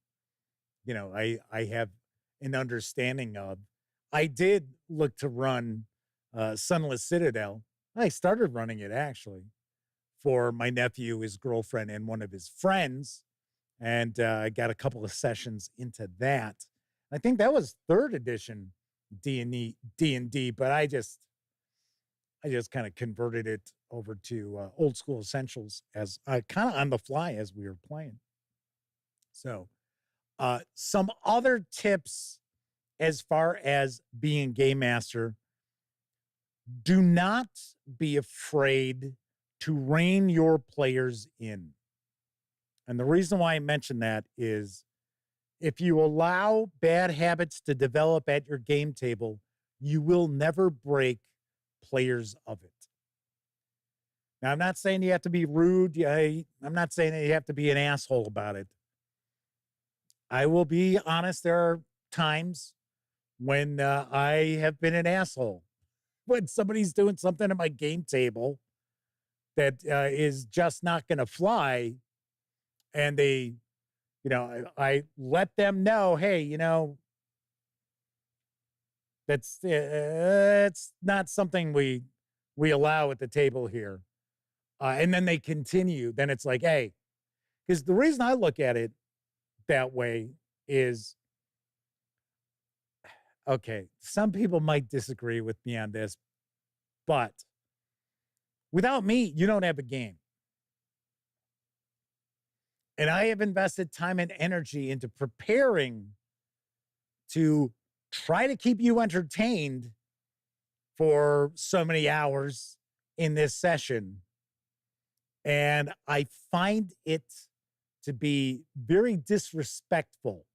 you know, I have an understanding of. I did look to run Sunless Citadel. I started running it, actually, for my nephew, his girlfriend, and one of his friends. And I got a couple of sessions into that. I think that was 3rd edition D&D, but I just kind of converted it over to Old School Essentials as kind of on the fly as we were playing. So some other tips as far as being game master: do not be afraid to rein your players in. And the reason why I mention that is if you allow bad habits to develop at your game table, you will never break players of it. Now, I'm not saying you have to be rude. I'm not saying that you have to be an asshole about it. I will be honest. There are times when I have been an asshole. When somebody's doing something at my game table that is just not going to fly, and they, you know, I let them know, hey, you know, that's it's not something we allow at the table here. And then they continue. Then it's like, hey, because the reason I look at it that way is, okay, some people might disagree with me on this, but without me, you don't have a game. And I have invested time and energy into preparing to try to keep you entertained for so many hours in this session. And I find it to be very disrespectful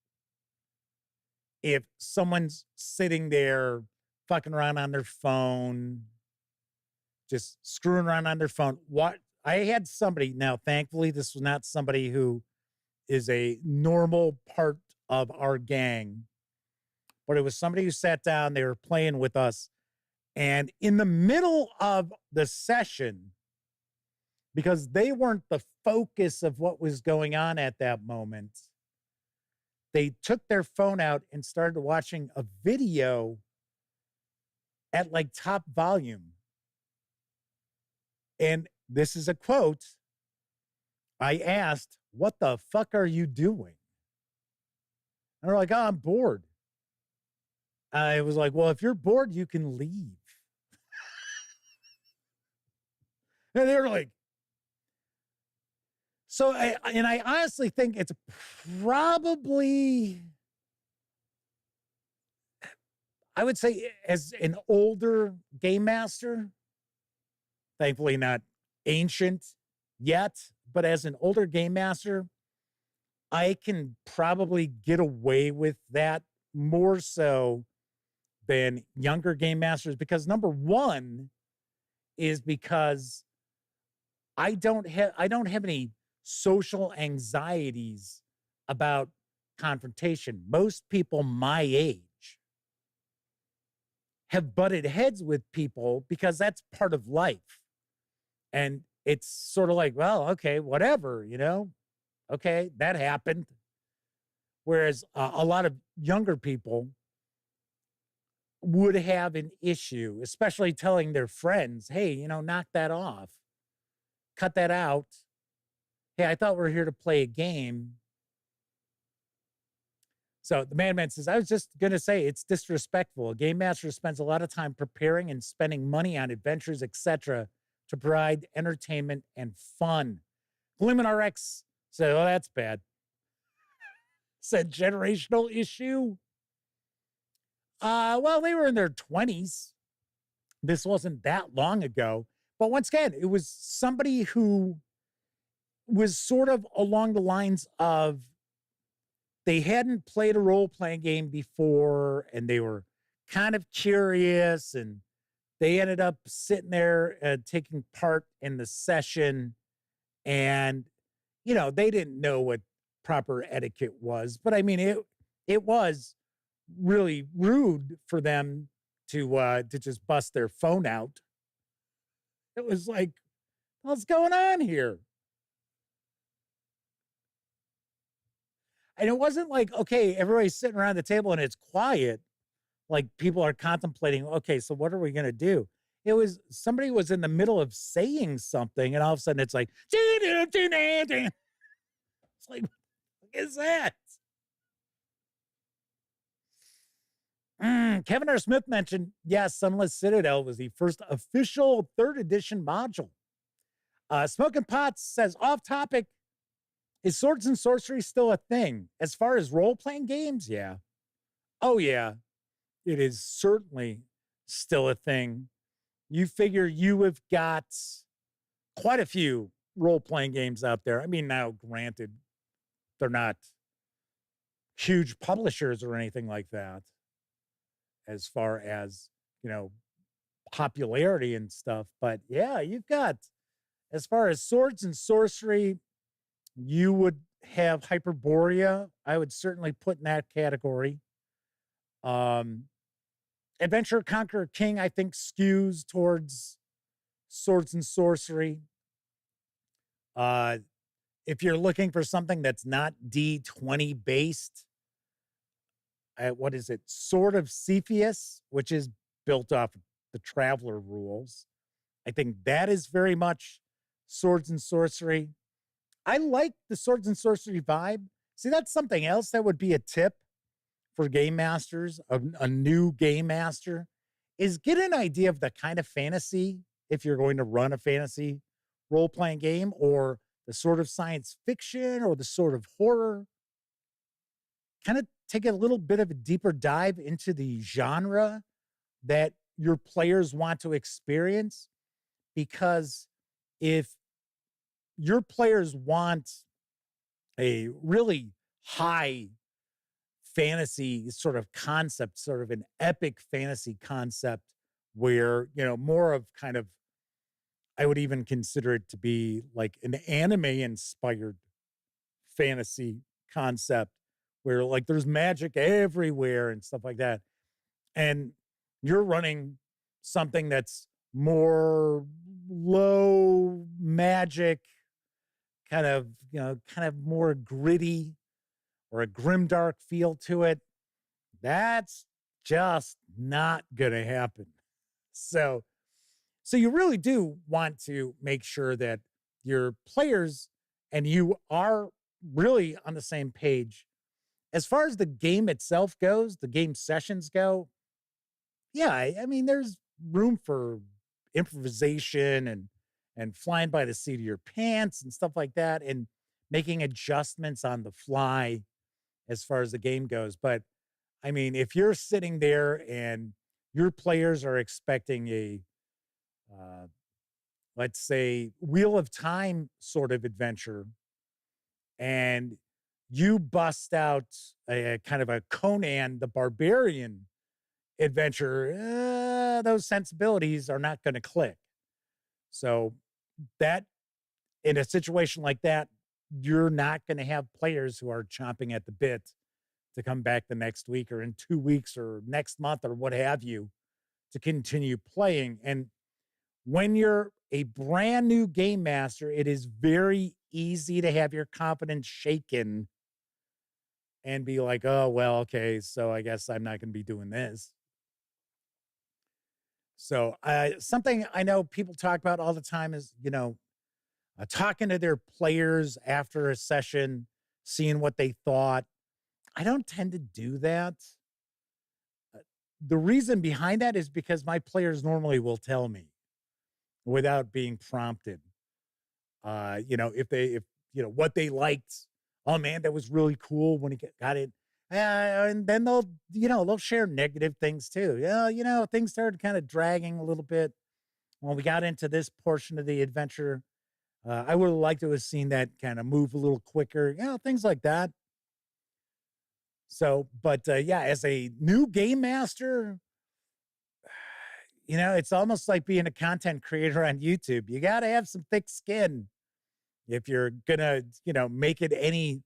if someone's sitting there fucking around on their phone, just screwing around on their phone. What I had somebody, now thankfully this was not somebody who is a normal part of our gang, but it was somebody who sat down, they were playing with us, and in the middle of the session, because they weren't the focus of what was going on at that moment, they took their phone out and started watching a video at like top volume. And this is a quote. I asked, what the fuck are you doing? And they're like, oh, I'm bored. I was like, well, if you're bored, you can leave. And they were like, so I honestly think it's probably, I would say as an older game master, thankfully not ancient yet, but as an older game master, I can probably get away with that more so than younger game masters, because number one is because I don't have any social anxieties about confrontation. Most people my age have butted heads with people because that's part of life. And it's sort of like, well, okay, whatever, you know, okay, that happened. Whereas a lot of younger people would have an issue, especially telling their friends, hey, you know, knock that off, cut that out. Hey, I thought we were here to play a game. So the Madman says, I was just going to say it's disrespectful. A game master spends a lot of time preparing and spending money on adventures, etc., to provide entertainment and fun. Glimmin RX So that's bad. Said generational issue. Well, they were in their 20s. This wasn't that long ago. But once again, it was somebody who was sort of along the lines of they hadn't played a role-playing game before, and they were kind of curious, and they ended up sitting there taking part in the session, and, you know, they didn't know what proper etiquette was. But, I mean, it was really rude for them to just bust their phone out. It was like, what's going on here? And it wasn't like, okay, everybody's sitting around the table and it's quiet. Like people are contemplating, okay, so what are we going to do? It was somebody was in the middle of saying something and all of a sudden it's like, it's like, what is that? Kevin R. Smith mentioned, yes, Sunless Citadel was the first official 3rd edition module. Smoking Pots says, off topic, is Swords and Sorcery still a thing? As far as role-playing games, yeah. Oh, yeah. It is certainly still a thing. You figure you have got quite a few role-playing games out there. I mean, now, granted, they're not huge publishers or anything like that as far as, you know, popularity and stuff. But, yeah, you've got, as far as Swords and Sorcery, you would have Hyperborea. I would certainly put in that category. Adventure Conqueror King, I think, skews towards Swords and Sorcery. If you're looking for something that's not D20 based, what is it? Sword of Cepheus, which is built off the Traveler rules. I think that is very much Swords and Sorcery. I like the Swords and Sorcery vibe. See, that's something else that would be a tip for game masters, a new game master, is get an idea of the kind of fantasy, if you're going to run a fantasy role-playing game, or the sort of science fiction or the sort of horror. Kind of take a little bit of a deeper dive into the genre that your players want to experience. Because if your players want a really high fantasy sort of concept, sort of an epic fantasy concept where, you know, more of kind of, I would even consider it to be like an anime inspired fantasy concept where like there's magic everywhere and stuff like that. And you're running something that's more low magic, kind of, you know, kind of more gritty or a grimdark feel to it. That's just not going to happen. So you really do want to make sure that your players and you are really on the same page. As far as the game itself goes, the game sessions go, yeah, I mean, there's room for improvisation and flying by the seat of your pants and stuff like that, and making adjustments on the fly as far as the game goes. But I mean, if you're sitting there and your players are expecting a, let's say, Wheel of Time sort of adventure, and you bust out a kind of a Conan the Barbarian adventure, those sensibilities are not going to click. So that, in a situation like that, you're not going to have players who are chomping at the bit to come back the next week or in 2 weeks or next month or what have you to continue playing. And when you're a brand new game master, it is very easy to have your confidence shaken and be like, oh, well, okay, so I guess I'm not going to be doing this. So something I know people talk about all the time is, you know, talking to their players after a session, seeing what they thought. I don't tend to do that. The reason behind that is because my players normally will tell me without being prompted. You know, if what they liked. Oh man, that was really cool when he got it. And then they'll share negative things too. Yeah, things started kind of dragging a little bit when we got into this portion of the adventure. I would have liked to have seen that kind of move a little quicker, things like that. So, but as a new game master, it's almost like being a content creator on YouTube. You got to have some thick skin if you're gonna, make it any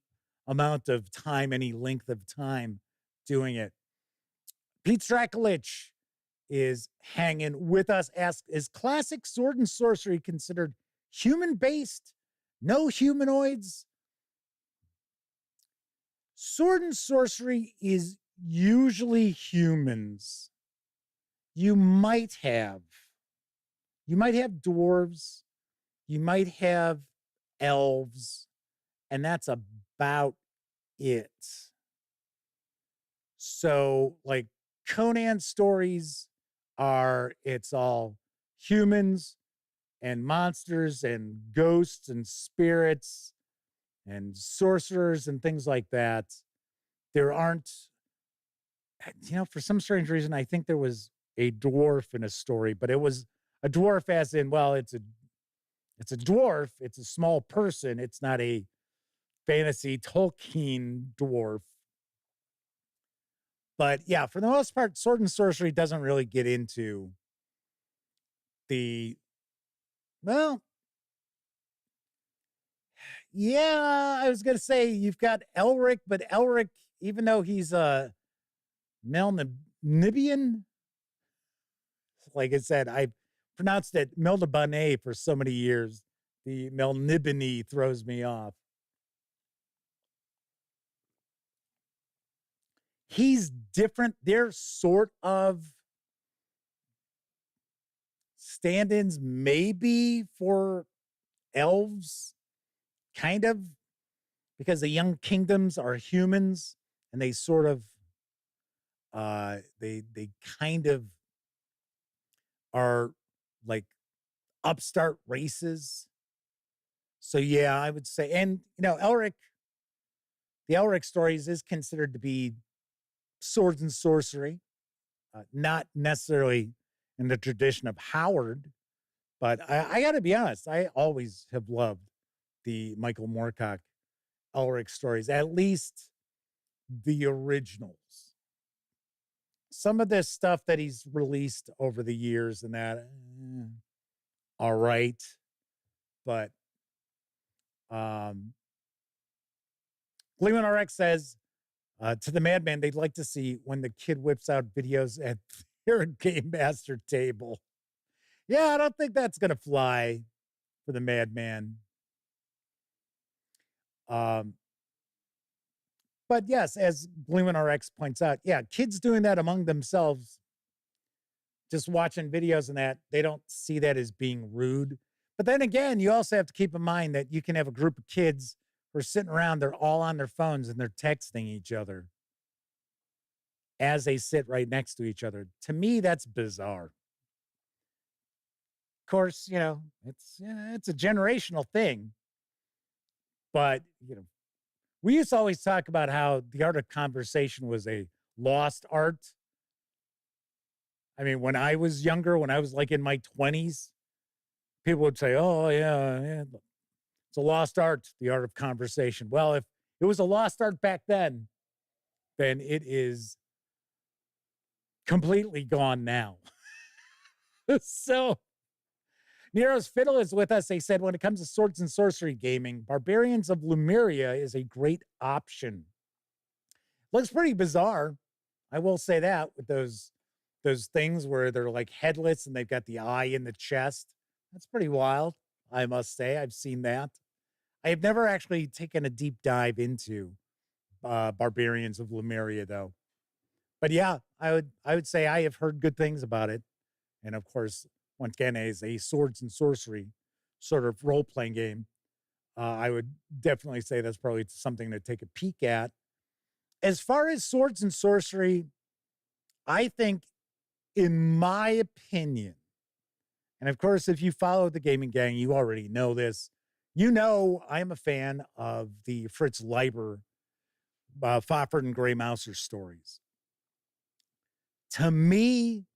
amount of time, any length of time doing it. Pete Strakulich is hanging with us. Asks, is classic sword and sorcery considered human-based? No humanoids? Sword and sorcery is usually humans. You might have dwarves, you might have elves, and that's about it. So, like, Conan stories it's all humans and monsters and ghosts and spirits and sorcerers and things like that. There aren't, for some strange reason, I think there was a dwarf in a story, but it was a dwarf as in, well, it's a dwarf, it's a small person, it's not a fantasy Tolkien dwarf. But yeah, for the most part, sword and sorcery doesn't really get into I was going to say you've got Elric, but Elric, even though he's a Melnibian, like I said, I pronounced it Melnibane for so many years. The Melnibane throws me off. He's different. They're sort of stand-ins maybe for elves, kind of, because the young kingdoms are humans and they sort of they kind of are like upstart races. So yeah, I would say, and Elric, the Elric stories is considered to be swords and sorcery, not necessarily in the tradition of Howard, but I got to be honest, I always have loved the Michael Moorcock Elric stories, at least the originals. Some of this stuff that he's released over the years and that, all right, but Gleeman RX says to the Madman, they'd like to see when the kid whips out videos at their game master table. Yeah, I don't think that's gonna fly for the Madman. But yes, as Gleeman RX points out, yeah, kids doing that among themselves, just watching videos and that, they don't see that as being rude. But then again, you also have to keep in mind that you can have a group of kids who are sitting around, they're all on their phones and they're texting each other as they sit right next to each other. To me, that's bizarre. Of course, it's a generational thing. But, we used to always talk about how the art of conversation was a lost art. I mean, when I was younger, when I was like in my 20s, people would say, oh, yeah, it's a lost art, the art of conversation. Well, if it was a lost art back then it is completely gone now. So, Nero's Fiddle is with us. They said, when it comes to swords and sorcery gaming, Barbarians of Lemuria is a great option. Looks pretty bizarre. I will say that, with those things where they're like headless and they've got the eye in the chest. That's pretty wild, I must say. I've seen that. I have never actually taken a deep dive into Barbarians of Lemuria, though. But yeah, I would say I have heard good things about it. And of course, once again, as a swords and sorcery sort of role-playing game, I would definitely say that's probably something to take a peek at. As far as swords and sorcery, I think, in my opinion, and of course, if you follow the Gaming Gang, you already know this, You know, I'm a fan of the Fritz Leiber, Fafhrd and Grey Mouser stories. To me,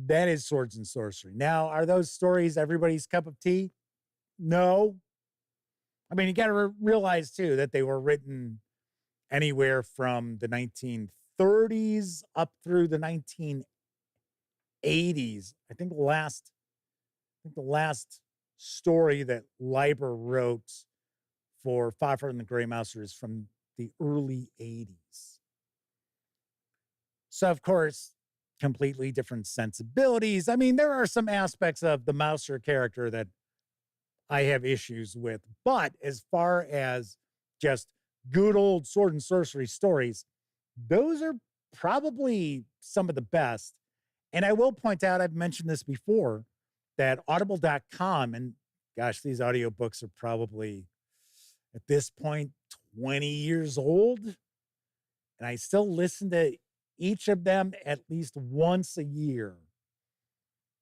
that is swords and sorcery. Now, are those stories everybody's cup of tea? No. I mean, you got to realize, too, that they were written anywhere from the 1930s up through the 1980s. I think the last story that Leiber wrote for Fafhrd and the Grey Mouser is from the early 80s. So, of course, completely different sensibilities. I mean, there are some aspects of the Mouser character that I have issues with. But as far as just good old sword and sorcery stories, those are probably some of the best. And I will point out, I've mentioned this before, that audible.com, and gosh, these audiobooks are probably at this point 20 years old. And I still listen to each of them at least once a year.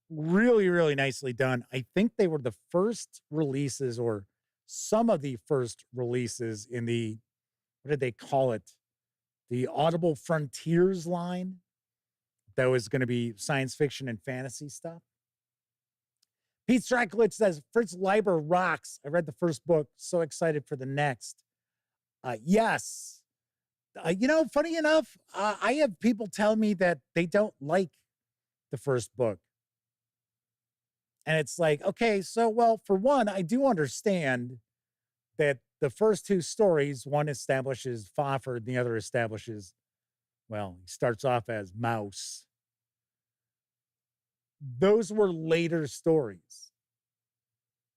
Really, really nicely done. I think they were the first releases, or some of the first releases in the, what did they call it? The Audible Frontiers line. That was going to be science fiction and fantasy stuff. Pete Strakulich says, Fritz Leiber rocks. I read the first book. So excited for the next. Yes. You know, funny enough, I have people tell me that they don't like the first book. And it's like, okay, so, well, for one, I do understand that the first two stories, one establishes Fafhrd, and the other establishes, well, he starts off as Mouse. Those were later stories.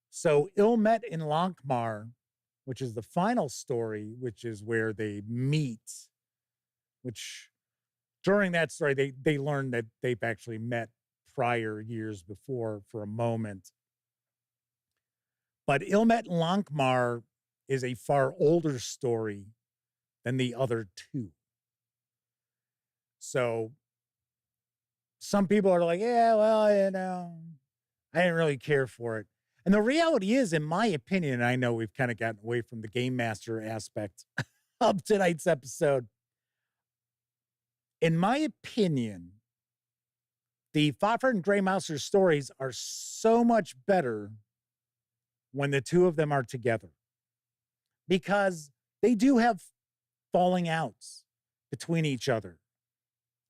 So Ilmet in Lankmar, which is the final story, which is where they meet, which during that story, they learn that they've actually met prior years before for a moment. But Ilmet in Lankmar is a far older story than the other two. So some people are like, yeah, well, you know, I didn't really care for it. And the reality is, in my opinion, and I know we've kind of gotten away from the Game Master aspect of tonight's episode. In my opinion, the Fafhrd and Grey Mouser stories are so much better when the two of them are together, because they do have falling outs between each other.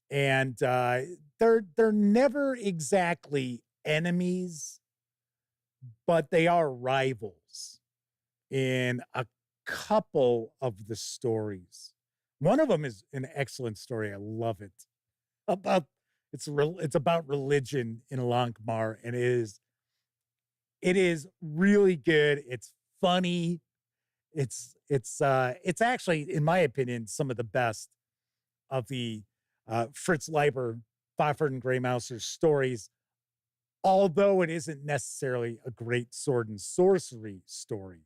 And they're never exactly enemies, but they are rivals in a couple of the stories. One of them is an excellent story. I love it. It's about religion in Lankmar, and it is really good. It's funny. It's actually, in my opinion, some of the best of the Fritz Leiber, Fafhrd and Grey Mouser stories, although it isn't necessarily a great sword and sorcery story.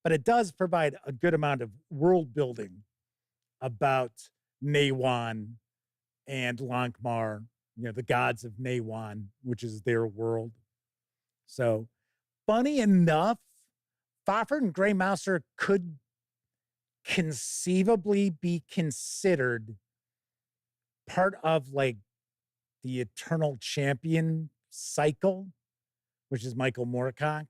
But it does provide a good amount of world building about Naywan and Lankmar, you know, the gods of Naywan, which is their world. So, funny enough, Fafhrd and Grey Mouser could conceivably be considered part of like the Eternal Champion cycle, which is Michael Moorcock,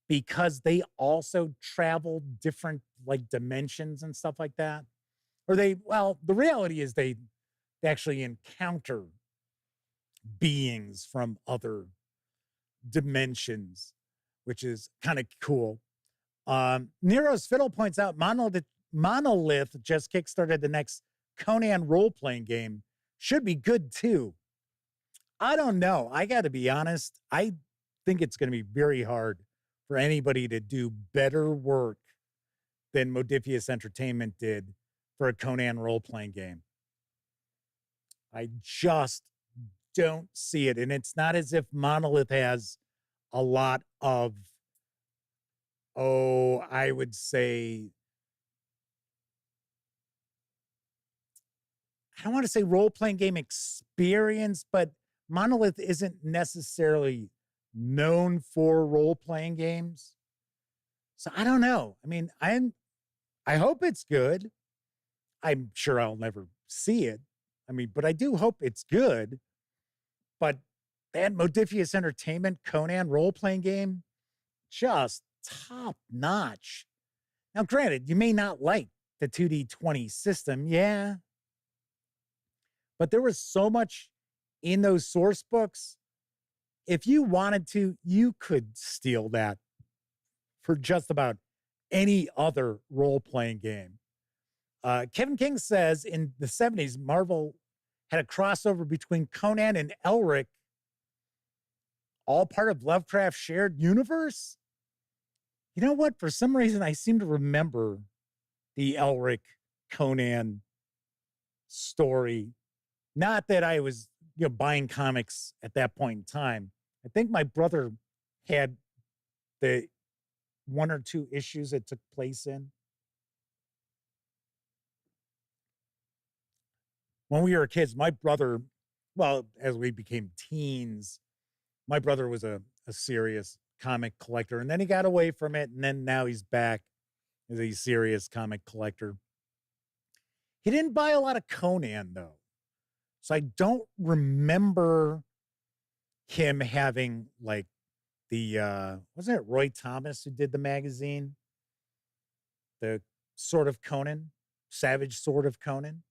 because they also travel different like dimensions and stuff like that. Or the reality is they actually encounter beings from other dimensions, which is kind of cool. Nero's Fiddle points out Monolith just kickstarted the next Conan role-playing game. Should be good too. I don't know. I got to be honest. I think it's going to be very hard for anybody to do better work than Modiphius Entertainment did for a Conan role-playing game. I just don't see it. And it's not as if Monolith has a lot of, I would say, I don't want to say role-playing game experience, but Monolith isn't necessarily known for role-playing games. So I don't know. I mean, I hope it's good. I'm sure I'll never see it. I mean, but I do hope it's good. But that Modifius Entertainment Conan role-playing game, just top notch. Now, granted, you may not like the 2D20 system, yeah. But there was so much in those source books. If you wanted to, you could steal that for just about any other role-playing game. Kevin King says in the 70s, Marvel had a crossover between Conan and Elric, all part of Lovecraft's shared universe. You know what? For some reason, I seem to remember the Elric Conan story. Not that I was, buying comics at that point in time. I think my brother had the 1 or 2 issues it took place in. When we were kids, my brother, well, as we became teens, my brother was a serious comic collector, and then he got away from it, and then now he's back as a serious comic collector. He didn't buy a lot of Conan, though. So I don't remember him having, like, the, wasn't it Roy Thomas who did the magazine? The Sword of Conan? Savage Sword of Conan?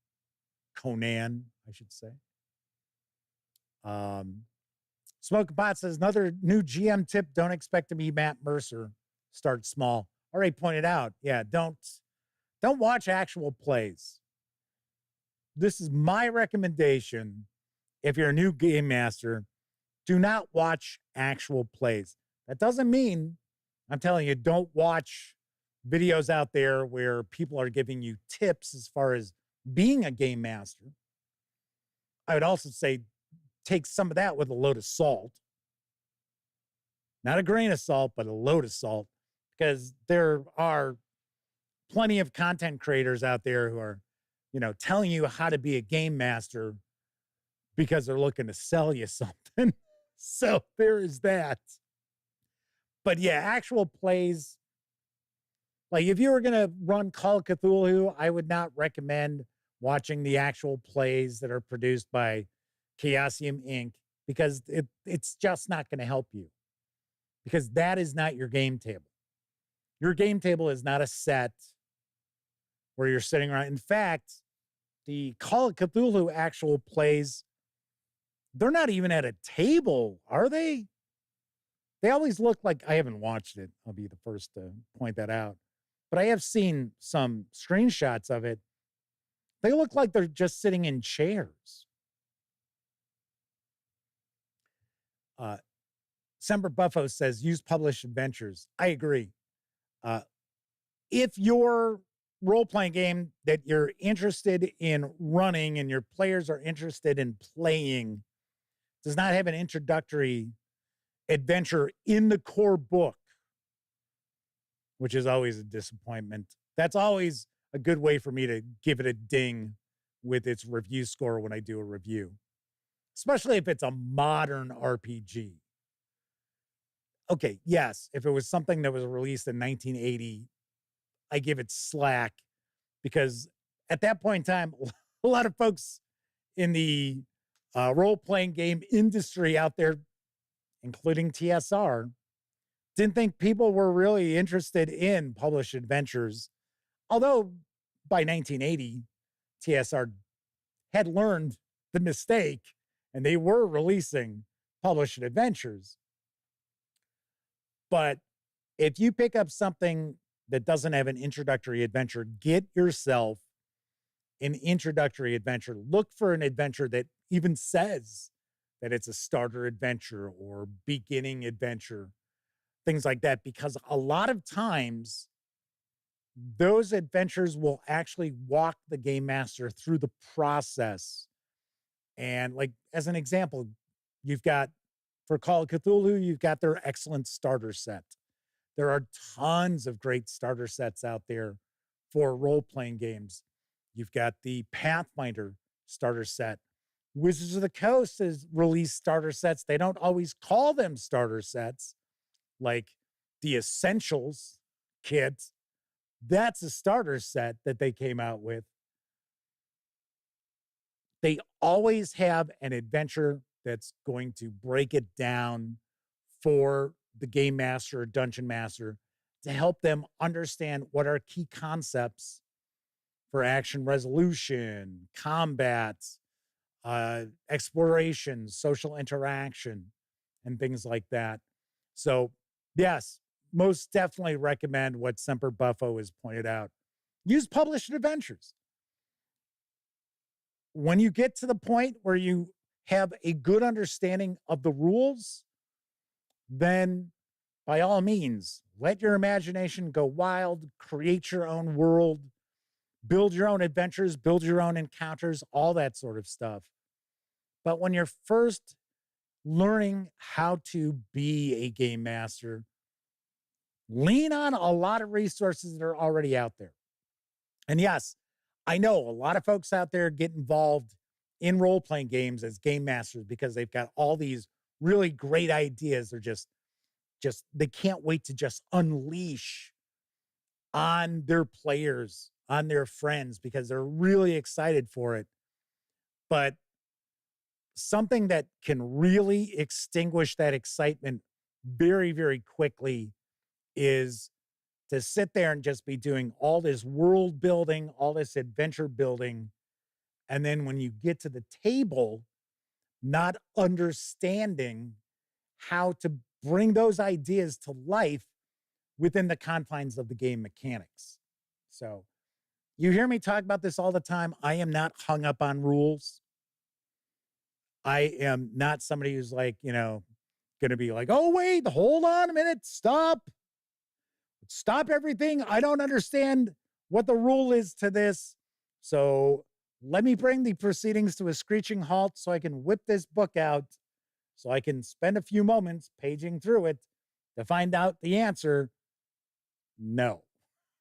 Conan, I should say. Smoke Bot says, another new GM tip, don't expect to be Matt Mercer. Start small. Already pointed out, yeah, don't watch actual plays. This is my recommendation. If you're a new game master, do not watch actual plays. That doesn't mean, I'm telling you, don't watch videos out there where people are giving you tips as far as being a game master. I would also say take some of that with a load of salt. Not a grain of salt, but a load of salt, because there are plenty of content creators out there who are, telling you how to be a game master because they're looking to sell you something. So there is that. But yeah, actual plays, like if you were going to run Call of Cthulhu, I would not recommend watching the actual plays that are produced by Chaosium Inc. because it's just not going to help you, because that is not your game table. Your game table is not a set where you're sitting around. In fact, the Call of Cthulhu actual plays, they're not even at a table, are they? They always look like, I haven't watched it. I'll be the first to point that out. But I have seen some screenshots of it. They look like they're just sitting in chairs. Semper Buffo says, use published adventures. I agree. If your role-playing game that you're interested in running and your players are interested in playing does not have an introductory adventure in the core book, which is always a disappointment. That's always a good way for me to give it a ding with its review score when I do a review, especially if it's a modern RPG. Okay, yes, if it was something that was released in 1980, I give it slack, because at that point in time, a lot of folks in the role-playing game industry out there, including TSR, didn't think people were really interested in published adventures. Although by 1980, TSR had learned the mistake and they were releasing published adventures. But if you pick up something that doesn't have an introductory adventure, get yourself an introductory adventure. Look for an adventure that even says that it's a starter adventure or beginning adventure, things like that, because a lot of times those adventures will actually walk the game master through the process. And like, as an example, you've got, for Call of Cthulhu, you've got their excellent starter set. There are tons of great starter sets out there for role-playing games. You've got the Pathfinder starter set. Wizards of the Coast has released starter sets. They don't always call them starter sets, like the Essentials kit. That's a starter set that they came out with. They always have an adventure that's going to break it down for the game master or dungeon master to help them understand what are key concepts for action resolution, combat, exploration, social interaction, and things like that. So, yes, most definitely recommend what Semper Buffo has pointed out. Use published adventures. When you get to the point where you have a good understanding of the rules, then by all means, let your imagination go wild, create your own world, build your own adventures, build your own encounters, all that sort of stuff. But when you're first learning how to be a game master, lean on a lot of resources that are already out there. And yes, I know a lot of folks out there get involved in role-playing games as game masters because they've got all these really great ideas. They're just they can't wait to just unleash on their players, on their friends, because they're really excited for it. But something that can really extinguish that excitement very, very quickly is to sit there and just be doing all this world building, all this adventure building. And then when you get to the table, not understanding how to bring those ideas to life within the confines of the game mechanics. So you hear me talk about this all the time. I am not hung up on rules. I am not somebody who's like, going to be like, oh, wait, hold on a minute. Stop everything. I don't understand what the rule is to this. So let me bring the proceedings to a screeching halt so I can whip this book out, so I can spend a few moments paging through it to find out the answer. No,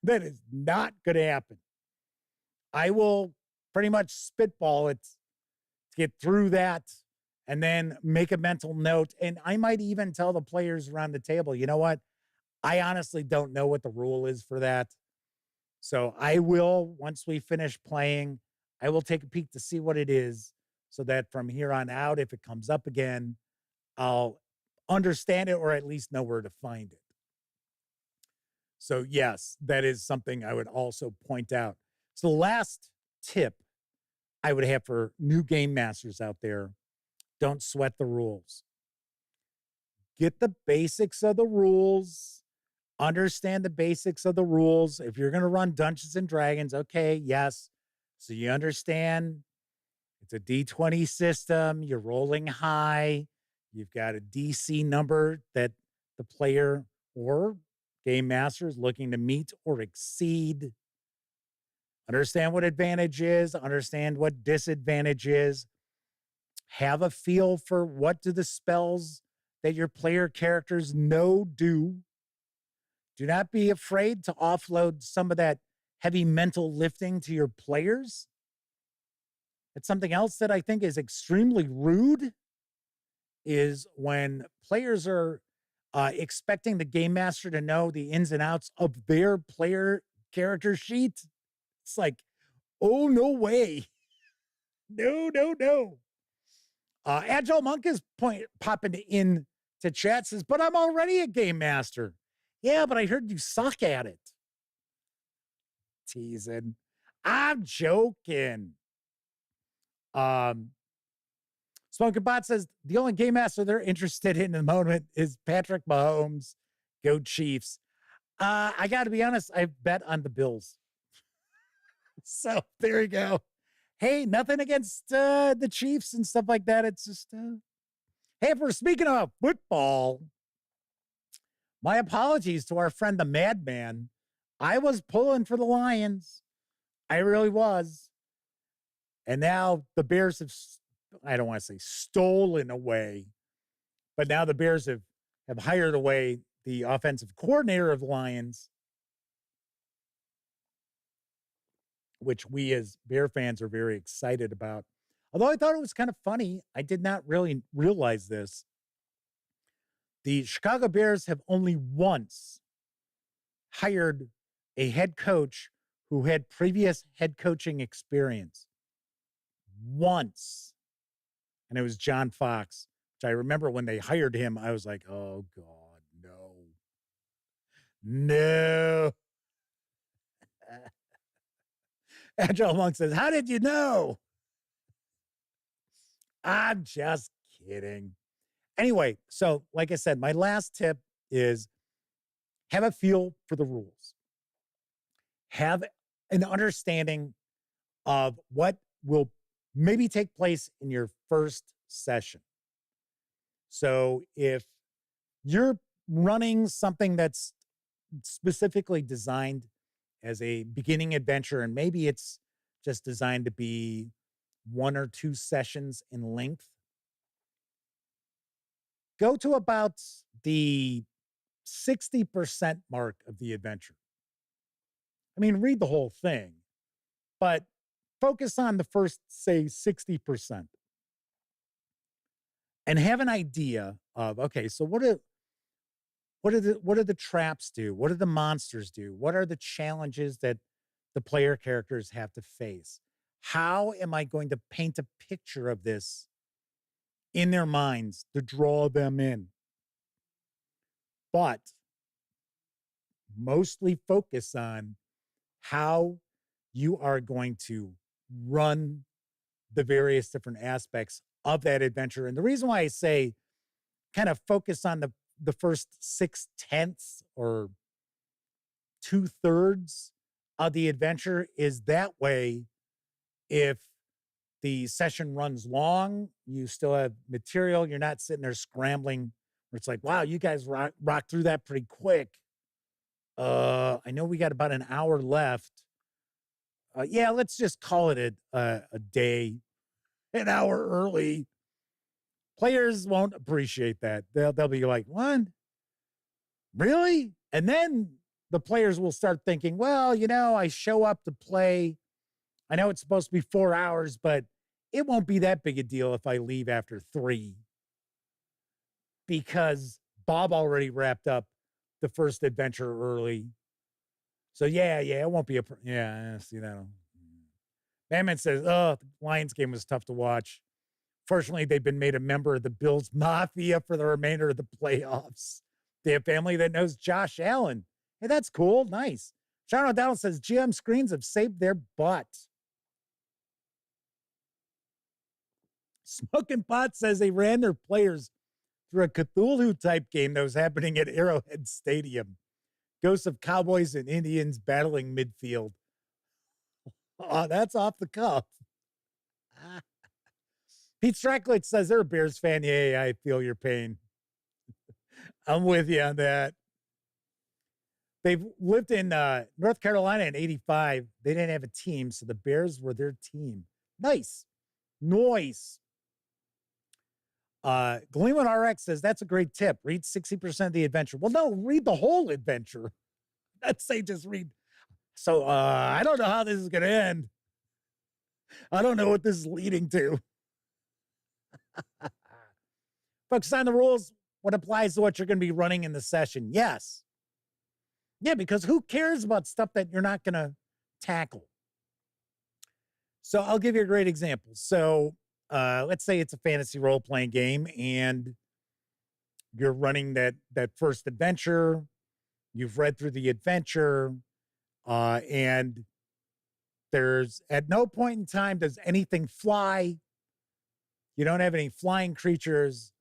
that is not going to happen. I will pretty much spitball it to get through that and then make a mental note. And I might even tell the players around the table, you know what? I honestly don't know what the rule is for that. So I will, once we finish playing, I will take a peek to see what it is so that from here on out, if it comes up again, I'll understand it or at least know where to find it. So yes, that is something I would also point out. So the last tip I would have for new game masters out there, don't sweat the rules. Get the basics of the rules. Understand the basics of the rules. If you're going to run Dungeons and Dragons, okay, yes. So you understand it's a D20 system. You're rolling high. You've got a DC number that the player or game master is looking to meet or exceed. Understand what advantage is. Understand what disadvantage is. Have a feel for what do the spells that your player characters know do. Do not be afraid to offload some of that heavy mental lifting to your players. It's something else that I think is extremely rude is when players are expecting the game master to know the ins and outs of their player character sheet. It's like, oh, no way. No. Agile Monk is popping in to chat, says, but I'm already a game master. Yeah, but I heard you suck at it. Teasing. I'm joking. Smoking Bot says the only game master they're interested in the moment is Patrick Mahomes. Go Chiefs. I got to be honest, I bet on the Bills. So there you go. Hey, nothing against the Chiefs and stuff like that. It's just, hey, if we're speaking of football, my apologies to our friend, the Madman. I was pulling for the Lions. I really was. And now the Bears have, I don't want to say stolen away, but now the Bears have hired away the offensive coordinator of the Lions, which we as Bear fans are very excited about. Although I thought it was kind of funny, I did not really realize this. The Chicago Bears have only once hired a head coach who had previous head coaching experience once. And it was John Fox, which I remember when they hired him, I was like, oh God, no. No. Agile Monk says, how did you know? I'm just kidding. Anyway, so like I said, my last tip is have a feel for the rules. Have an understanding of what will maybe take place in your first session. So if you're running something that's specifically designed as a beginning adventure, and maybe it's just designed to be 1 or 2 sessions in length, go to about the 60% mark of the adventure. I mean, read the whole thing, but focus on the first, say, 60%. And have an idea of, okay, so what do the traps do? What do the monsters do? What are the challenges that the player characters have to face? How am I going to paint a picture of this in their minds to draw them in? But mostly focus on how you are going to run the various different aspects of that adventure. And the reason why I say kind of focus on the first 6/10 or 2/3 of the adventure is that way, if the session runs long, you still have material. You're not sitting there scrambling where it's like, wow, you guys rock through that pretty quick. I know we got about an hour left. Yeah, let's just call it a day, an hour early. Players won't appreciate that. They'll be like, what? Really? And then the players will start thinking, well, I show up to play. I know it's supposed to be 4 hours, but it won't be that big a deal if I leave after 3 because Bob already wrapped up the first adventure early. So yeah, it won't be see that. Batman says, the Lions game was tough to watch. Fortunately, they've been made a member of the Bills Mafia for the remainder of the playoffs. They have family that knows Josh Allen. Hey, that's cool. Nice. Sean O'Donnell says GM screens have saved their butt. Smoking Pot says they ran their players through a Cthulhu-type game that was happening at Arrowhead Stadium. Ghosts of cowboys and Indians battling midfield. Oh, that's off the cuff. Pete Stracklich says they're a Bears fan. Yeah, I feel your pain. I'm with you on that. They've lived in North Carolina in 85. They didn't have a team, so the Bears were their team. Nice. Noise. Gleeman RX says, that's a great tip. Read 60% of the adventure. Well, no, read the whole adventure. I'd say just read. So I don't know how this is going to end. I don't know what this is leading to. Focus on the rules. What applies to what you're going to be running in the session? Yes. Yeah, because who cares about stuff that you're not going to tackle? So I'll give you a great example. So let's say it's a fantasy role-playing game and you're running that first adventure. You've read through the adventure, and there's at no point in time does anything fly. You don't have any flying creatures.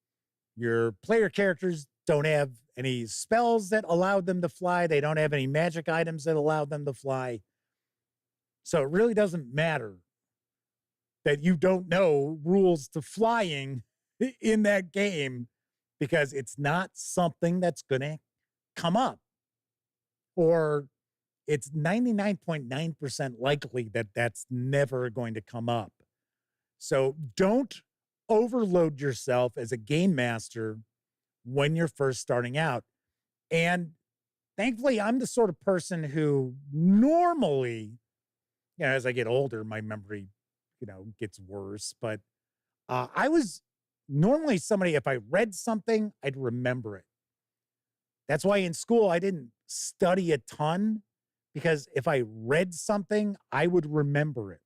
Your player characters don't have any spells that allow them to fly. They don't have any magic items that allow them to fly. So it really doesn't matter that you don't know rules to flying in that game because it's not something that's going to come up. Or it's 99.9% likely that that's never going to come up. So don't overload yourself as a game master when you're first starting out. And thankfully, I'm the sort of person who normally, as I get older, my memory, gets worse. But I was normally somebody, if I read something, I'd remember it. That's why in school, I didn't study a ton, because if I read something, I would remember it.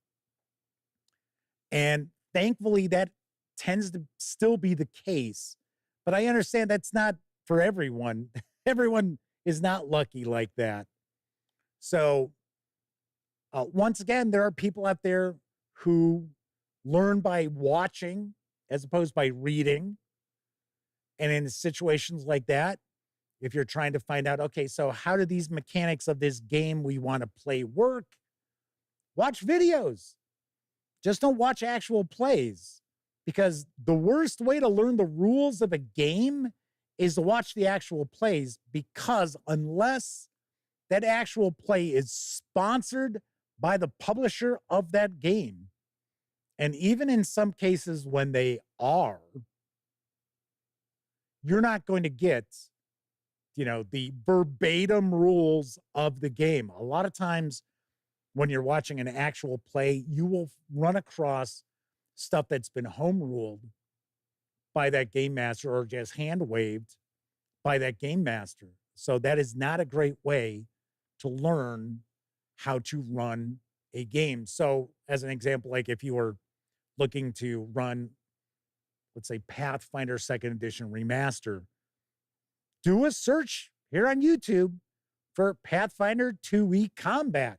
And thankfully, that tends to still be the case. But I understand that's not for everyone. Everyone is not lucky like that. So once again, there are people out there who learn by watching as opposed by reading. And in situations like that, if you're trying to find out, okay, so how do these mechanics of this game we want to play work? Watch videos. Just don't watch actual plays, because the worst way to learn the rules of a game is to watch the actual plays, because unless that actual play is sponsored by the publisher of that game, and even in some cases when they are, you're not going to get, the verbatim rules of the game. A lot of times when you're watching an actual play, you will run across stuff that's been home ruled by that game master or just hand waved by that game master. So that is not a great way to learn how to run a game. So as an example, like if you were looking to run, let's say, Pathfinder 2nd Edition Remaster, do a search here on YouTube for Pathfinder 2e Combat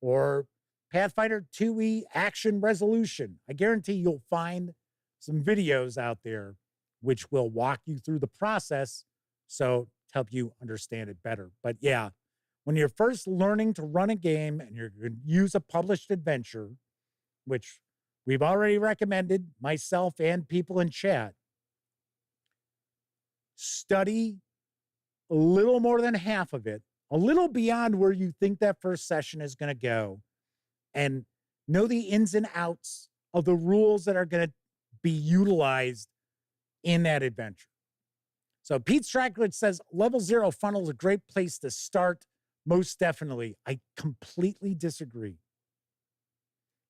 or Pathfinder 2e Action Resolution. I guarantee you'll find some videos out there which will walk you through the process, so to help you understand it better. But yeah, when you're first learning to run a game and you're going to use a published adventure, which we've already recommended, myself and people in chat, study a little more than half of it, a little beyond where you think that first session is going to go, and know the ins and outs of the rules that are going to be utilized in that adventure. So Pete Strackledge says, level 0 funnel is a great place to start. Most definitely. I completely disagree.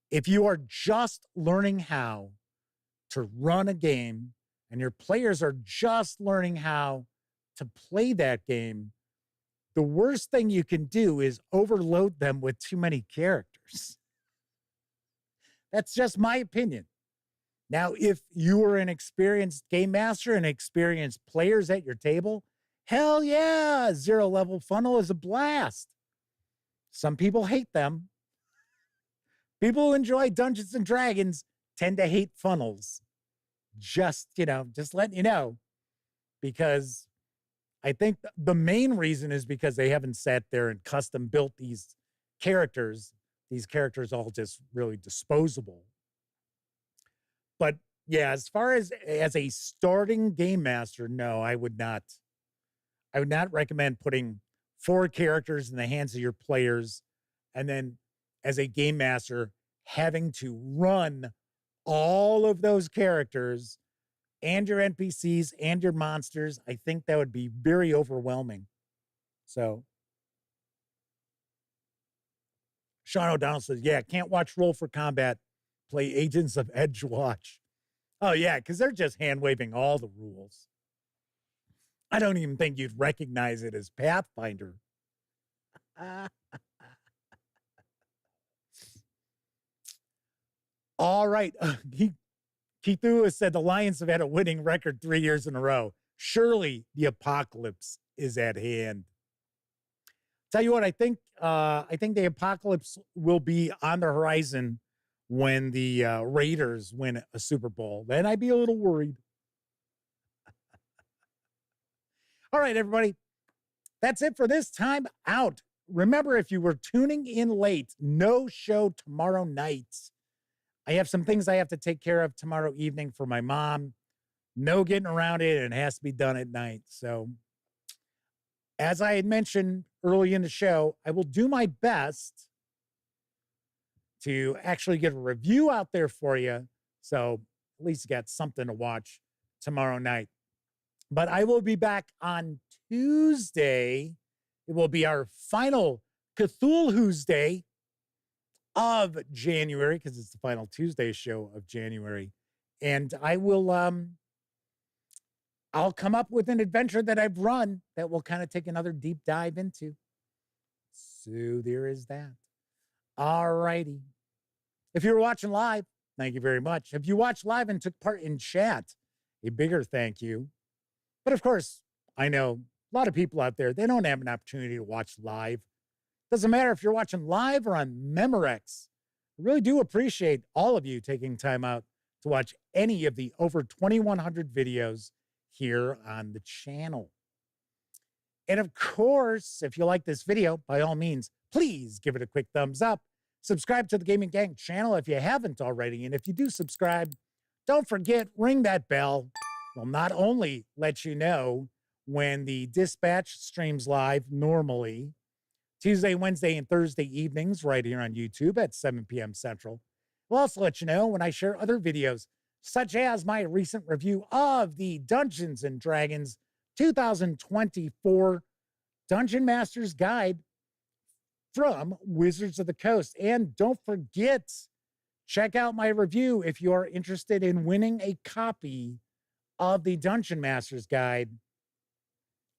If you are just learning how to run a game and your players are just learning how to play that game, the worst thing you can do is overload them with too many characters. That's just my opinion. Now, if you are an experienced game master and experienced players at your table, hell yeah, 0 level funnel is a blast. Some people hate them. People who enjoy Dungeons and Dragons tend to hate funnels. Just letting you know, because I think the main reason is because they haven't sat there and custom built these characters. These characters are all just really disposable. But yeah, as far as a starting game master, no, I would not recommend putting 4 characters in the hands of your players and then as a game master having to run all of those characters and your NPCs and your monsters. I think that would be very overwhelming. So Sean O'Donnell says, yeah, can't watch Roll for Combat, play Agents of Edgewatch. Oh yeah, because they're just hand waving all the rules. I don't even think you'd recognize it as Pathfinder. All right. Keith Lewis said the Lions have had a winning record 3 years in a row. Surely the apocalypse is at hand. Tell you what, I think the apocalypse will be on the horizon when the Raiders win a Super Bowl. Then I'd be a little worried. All right, everybody. That's it for this time out. Remember, if you were tuning in late, no show tomorrow night. I have some things I have to take care of tomorrow evening for my mom. No getting around it, and it has to be done at night. So, as I had mentioned early in the show, I will do my best to actually get a review out there for you. So, at least you got something to watch tomorrow night. But I will be back on Tuesday. It will be our final Cthulhu's Day of January, because it's the final Tuesday show of January. And I will I'll come up with an adventure that I've run that we'll kind of take another deep dive into. So there is that. All righty. If you're watching live, thank you very much. If you watched live and took part in chat, a bigger thank you. But of course, I know a lot of people out there, they don't have an opportunity to watch live. Doesn't matter if you're watching live or on Memorex. I really do appreciate all of you taking time out to watch any of the over 2,100 videos here on the channel. And of course, if you like this video, by all means, please give it a quick thumbs up. Subscribe to the Gaming Gang channel if you haven't already. And if you do subscribe, don't forget, ring that bell. We'll not only let you know when the Dispatch streams live normally, Tuesday, Wednesday, and Thursday evenings right here on YouTube at 7 p.m. Central. We'll also let you know when I share other videos, such as my recent review of the Dungeons & Dragons 2024 Dungeon Master's Guide from Wizards of the Coast. And don't forget, check out my review if you are interested in winning a copy of the Dungeon Master's Guide.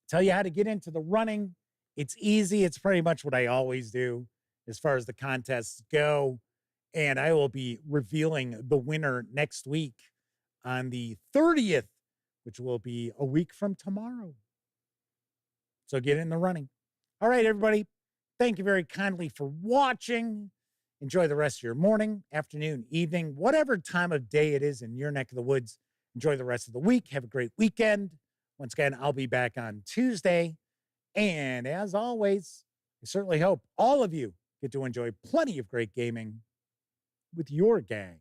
Tell you how to get into the running. It's easy. It's pretty much what I always do as far as the contests go. And I will be revealing the winner next week on the 30th, which will be a week from tomorrow. So get in the running. All right, everybody. Thank you very kindly for watching. Enjoy the rest of your morning, afternoon, evening, whatever time of day it is in your neck of the woods. Enjoy the rest of the week. Have a great weekend. Once again, I'll be back on Tuesday. And as always, I certainly hope all of you get to enjoy plenty of great gaming with your gang.